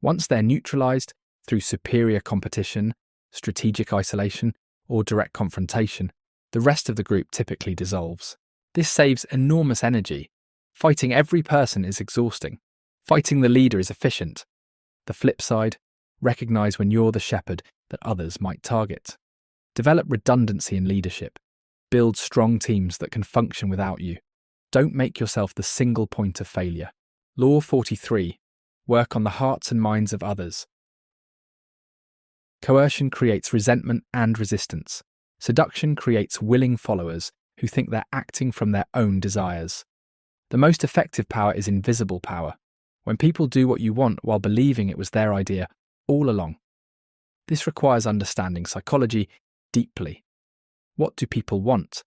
Once they're neutralized through superior competition, strategic isolation, or direct confrontation, the rest of the group typically dissolves. This saves enormous energy. Fighting every person is exhausting. Fighting the leader is efficient. The flip side, recognize when you're the shepherd that others might target. Develop redundancy in leadership. Build strong teams that can function without you. Don't make yourself the single point of failure. Law 43. Work on the hearts and minds of others. Coercion creates resentment and resistance. Seduction creates willing followers who think they're acting from their own desires. The most effective power is invisible power, when people do what you want while believing it was their idea all along. This requires understanding psychology deeply. What do people want?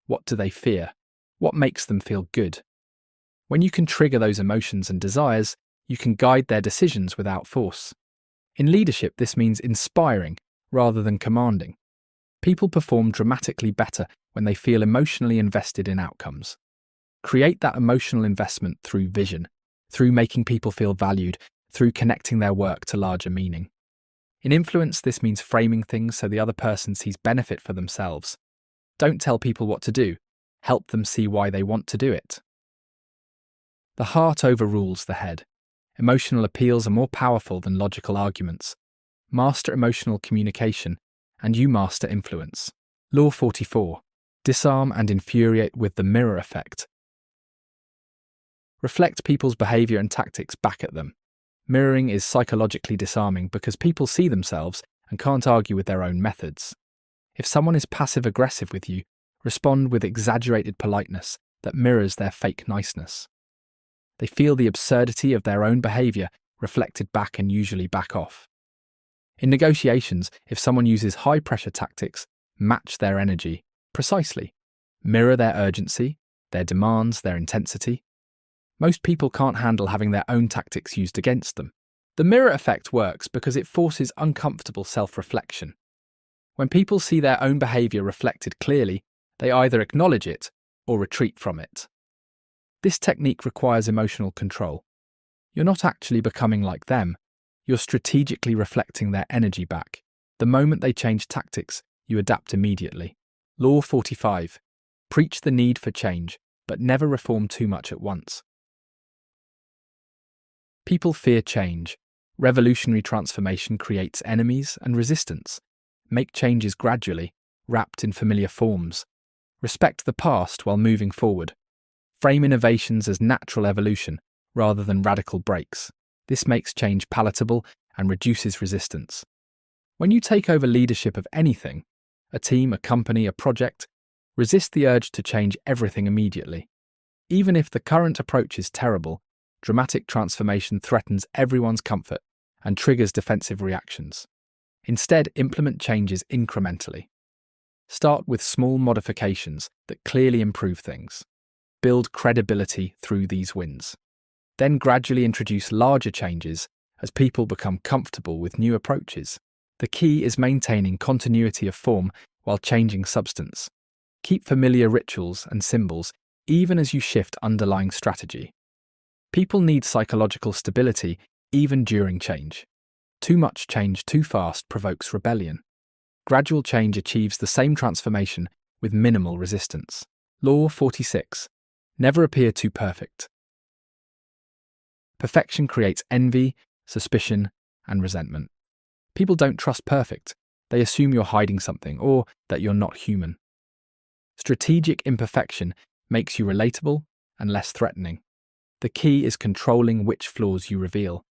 What do they fear? What makes them feel good? When you can trigger those emotions and desires, you can guide their decisions without force. In leadership, this means inspiring rather than commanding. People perform dramatically better when they feel emotionally invested in outcomes. Create that emotional investment through vision, through making people feel valued, through connecting their work to larger meaning. In influence, this means framing things so the other person sees benefit for themselves. Don't tell people what to do. Help them see why they want to do it. The heart overrules the head. Emotional appeals are more powerful than logical arguments. Master emotional communication, and you master influence. Law 44. Disarm and infuriate with the mirror effect. Reflect people's behavior and tactics back at them. Mirroring is psychologically disarming because people see themselves and can't argue with their own methods. If someone is passive-aggressive with you, respond with exaggerated politeness that mirrors their fake niceness. They feel the absurdity of their own behavior reflected back and usually back off. In negotiations, if someone uses high-pressure tactics, match their energy precisely. Mirror their urgency, their demands, their intensity. Most people can't handle having their own tactics used against them. The mirror effect works because it forces uncomfortable self-reflection. When people see their own behavior reflected clearly, they either acknowledge it or retreat from it. This technique requires emotional control. You're not actually becoming like them. You're strategically reflecting their energy back. The moment they change tactics, you adapt immediately. Law 45. Preach the need for change, but never reform too much at once. People fear change. Revolutionary transformation creates enemies and resistance. Make changes gradually, wrapped in familiar forms. Respect the past while moving forward. Frame innovations as natural evolution rather than radical breaks. This makes change palatable and reduces resistance. When you take over leadership of anything, a team, a company, a project, resist the urge to change everything immediately. Even if the current approach is terrible, dramatic transformation threatens everyone's comfort and triggers defensive reactions. Instead, implement changes incrementally. Start with small modifications that clearly improve things. Build credibility through these wins. Then gradually introduce larger changes as people become comfortable with new approaches. The key is maintaining continuity of form while changing substance. Keep familiar rituals and symbols even as you shift underlying strategy. People need psychological stability even during change. Too much change too fast provokes rebellion. Gradual change achieves the same transformation with minimal resistance. Law 46. Never appear too perfect. Perfection creates envy, suspicion, and resentment. People don't trust perfect. They assume you're hiding something or that you're not human. Strategic imperfection makes you relatable and less threatening. The key is controlling which flaws you reveal.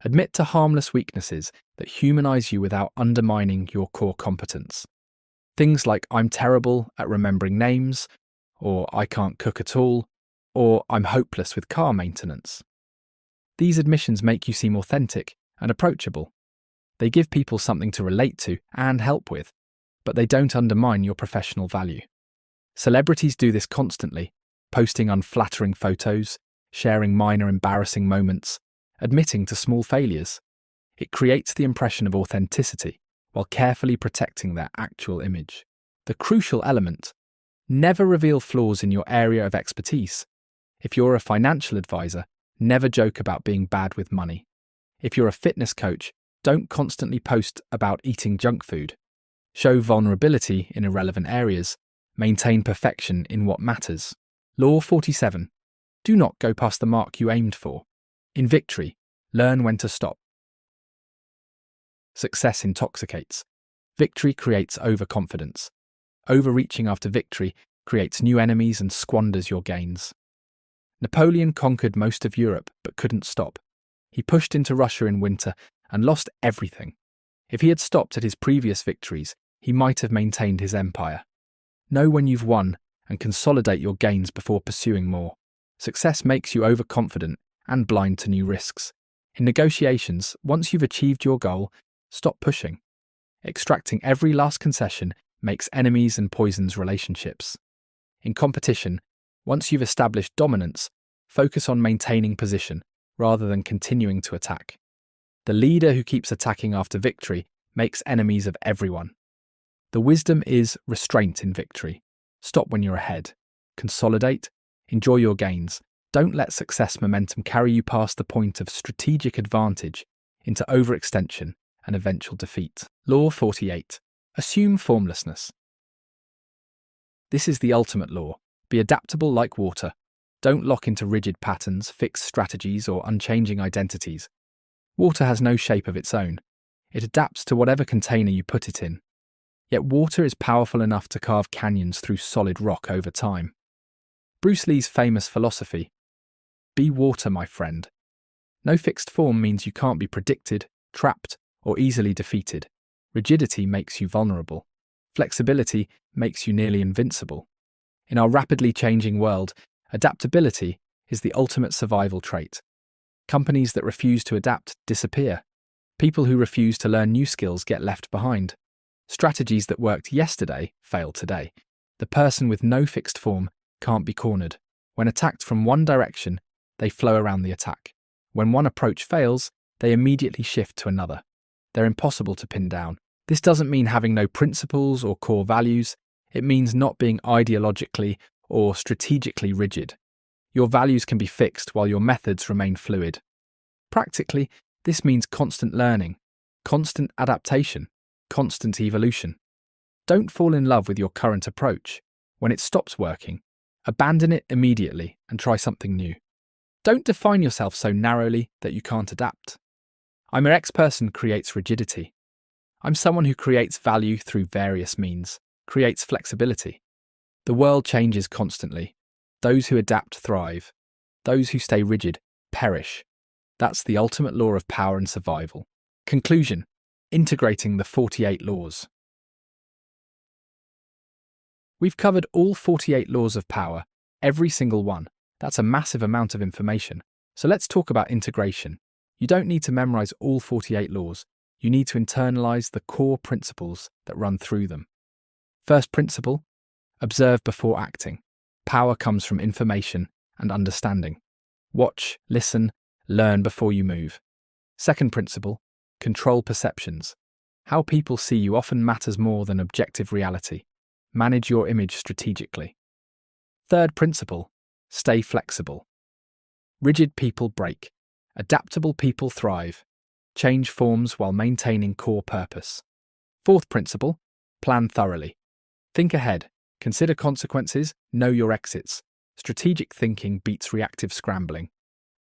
Admit to harmless weaknesses that humanize you without undermining your core competence. Things like "I'm terrible at remembering names," or "I can't cook at all," or "I'm hopeless with car maintenance." These admissions make you seem authentic and approachable. They give people something to relate to and help with, but they don't undermine your professional value. Celebrities do this constantly, posting unflattering photos, sharing minor embarrassing moments, admitting to small failures. It creates the impression of authenticity while carefully protecting their actual image. The crucial element: never reveal flaws in your area of expertise. If you're a financial advisor, never joke about being bad with money. If you're a fitness coach, don't constantly post about eating junk food. Show vulnerability in irrelevant areas. Maintain perfection in what matters. Law 47. Do not go past the mark you aimed for. In victory, learn when to stop. Success intoxicates. Victory creates overconfidence. Overreaching after victory creates new enemies and squanders your gains. Napoleon conquered most of Europe but couldn't stop. He pushed into Russia in winter and lost everything. If he had stopped at his previous victories, he might have maintained his empire. Know when you've won and consolidate your gains before pursuing more. Success makes you overconfident and blind to new risks. In negotiations, once you've achieved your goal, stop pushing. Extracting every last concession makes enemies and poisons relationships. In competition, once you've established dominance, focus on maintaining position rather than continuing to attack. The leader who keeps attacking after victory makes enemies of everyone. The wisdom is restraint in victory. Stop when you're ahead. Consolidate. Enjoy your gains. Don't let success momentum carry you past the point of strategic advantage into overextension and eventual defeat. Law 48. Assume formlessness. This is the ultimate law. Be adaptable like water. Don't lock into rigid patterns, fixed strategies, or unchanging identities. Water has no shape of its own. It adapts to whatever container you put it in. Yet water is powerful enough to carve canyons through solid rock over time. Bruce Lee's famous philosophy: be water, my friend. No fixed form means you can't be predicted, trapped, or easily defeated. Rigidity makes you vulnerable. Flexibility makes you nearly invincible. In our rapidly changing world, adaptability is the ultimate survival trait. Companies that refuse to adapt disappear. People who refuse to learn new skills get left behind. Strategies that worked yesterday fail today. The person with no fixed form can't be cornered. When attacked from one direction, they flow around the attack. When one approach fails, they immediately shift to another. They're impossible to pin down. This doesn't mean having no principles or core values. It means not being ideologically or strategically rigid. Your values can be fixed while your methods remain fluid. Practically, this means constant learning, constant adaptation, constant evolution. Don't fall in love with your current approach. When it stops working, abandon it immediately and try something new. Don't define yourself so narrowly that you can't adapt. I'm an ex-person creates rigidity. I'm someone who creates value through various means, creates flexibility. The world changes constantly. Those who adapt thrive. Those who stay rigid perish. That's the ultimate law of power and survival. Conclusion: integrating the 48 laws. We've covered all 48 laws of power, every single one. That's a massive amount of information. So let's talk about integration. You don't need to memorize all 48 laws. You need to internalize the core principles that run through them. First principle: observe before acting. Power comes from information and understanding. Watch, listen, learn before you move. Second principle: control perceptions. How people see you often matters more than objective reality. Manage your image strategically. Third principle: stay flexible. Rigid people break. Adaptable people thrive. Change forms while maintaining core purpose. Fourth principle: plan thoroughly. Think ahead. Consider consequences. Know your exits. Strategic thinking beats reactive scrambling.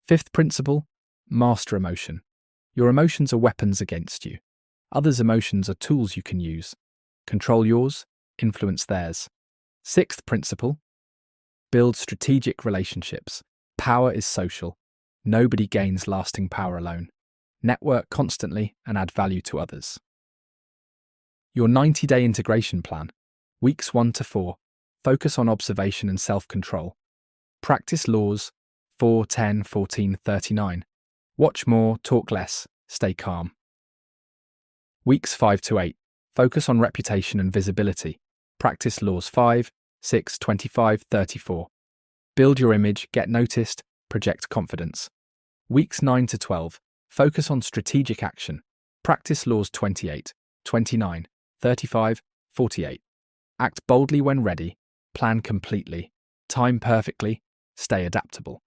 Fifth principle: master emotion. Your emotions are weapons against you. Others' emotions are tools you can use. Control yours, influence theirs. Sixth principle: build strategic relationships. Power is social. Nobody gains lasting power alone. network constantly, and add value to others. Your 90-day integration plan. Weeks 1 to 4. Focus on observation and self-control. Practice laws 4, 10, 14, 39. Watch more, talk less, stay calm. Weeks 5 to 8. Focus on reputation and visibility. Practice laws 5, 6, 25, 34. Build your image, get noticed, project confidence. Weeks 9 to 12. Focus on strategic action. Practice laws 28, 29, 35, 48. Act boldly when ready, plan completely, time perfectly, stay adaptable.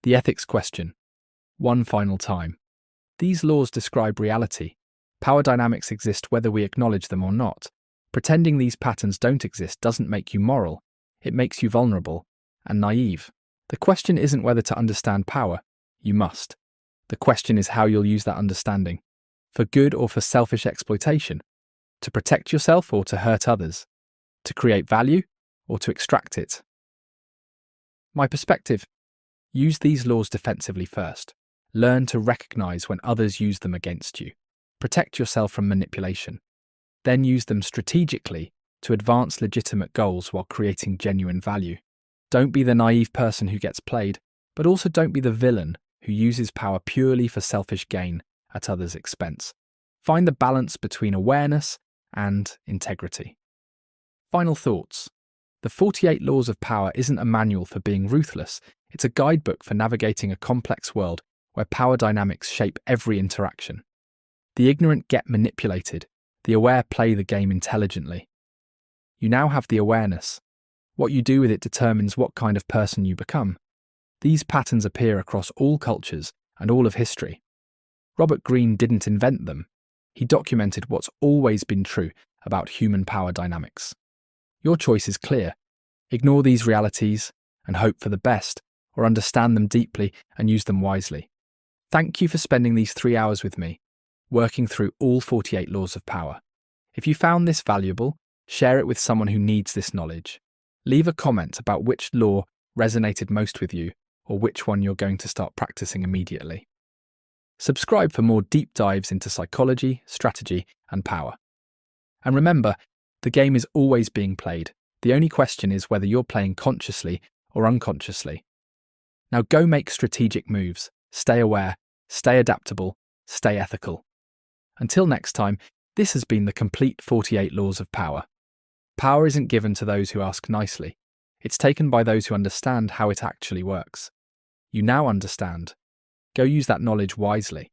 The ethics question. One final time. These laws describe reality. Power dynamics exist whether we acknowledge them or not. Pretending these patterns don't exist doesn't make you moral. It makes you vulnerable and naive. The question isn't whether to understand power. You must. The question is how you'll use that understanding. For good or for selfish exploitation. To protect yourself or to hurt others. To create value or to extract it. My perspective. Use these laws defensively first. Learn to recognize when others use them against you. Protect yourself from manipulation. Then use them strategically to advance legitimate goals while creating genuine value. Don't be the naive person who gets played, but also don't be the villain who uses power purely for selfish gain at others' expense. Find the balance between awareness and integrity. Final thoughts. The 48 Laws of Power isn't a manual for being ruthless, it's a guidebook for navigating a complex world where power dynamics shape every interaction. The ignorant get manipulated, the aware play the game intelligently. You now have the awareness. What you do with it determines what kind of person you become. These patterns appear across all cultures and all of history. Robert Greene didn't invent them. He documented what's always been true about human power dynamics. Your choice is clear. Ignore these realities and hope for the best, or understand them deeply and use them wisely. Thank you for spending these 3 hours with me, working through all 48 laws of power. If you found this valuable, share it with someone who needs this knowledge. Leave a comment about which law resonated most with you, or which one you're going to start practicing immediately. Subscribe for more deep dives into psychology, strategy, and power. And remember, the game is always being played. The only question is whether you're playing consciously or unconsciously. Now go make strategic moves, stay aware, stay adaptable, stay ethical. Until next time, this has been the complete 48 Laws of Power. Power isn't given to those who ask nicely. It's taken by those who understand how it actually works. You now understand. Go use that knowledge wisely.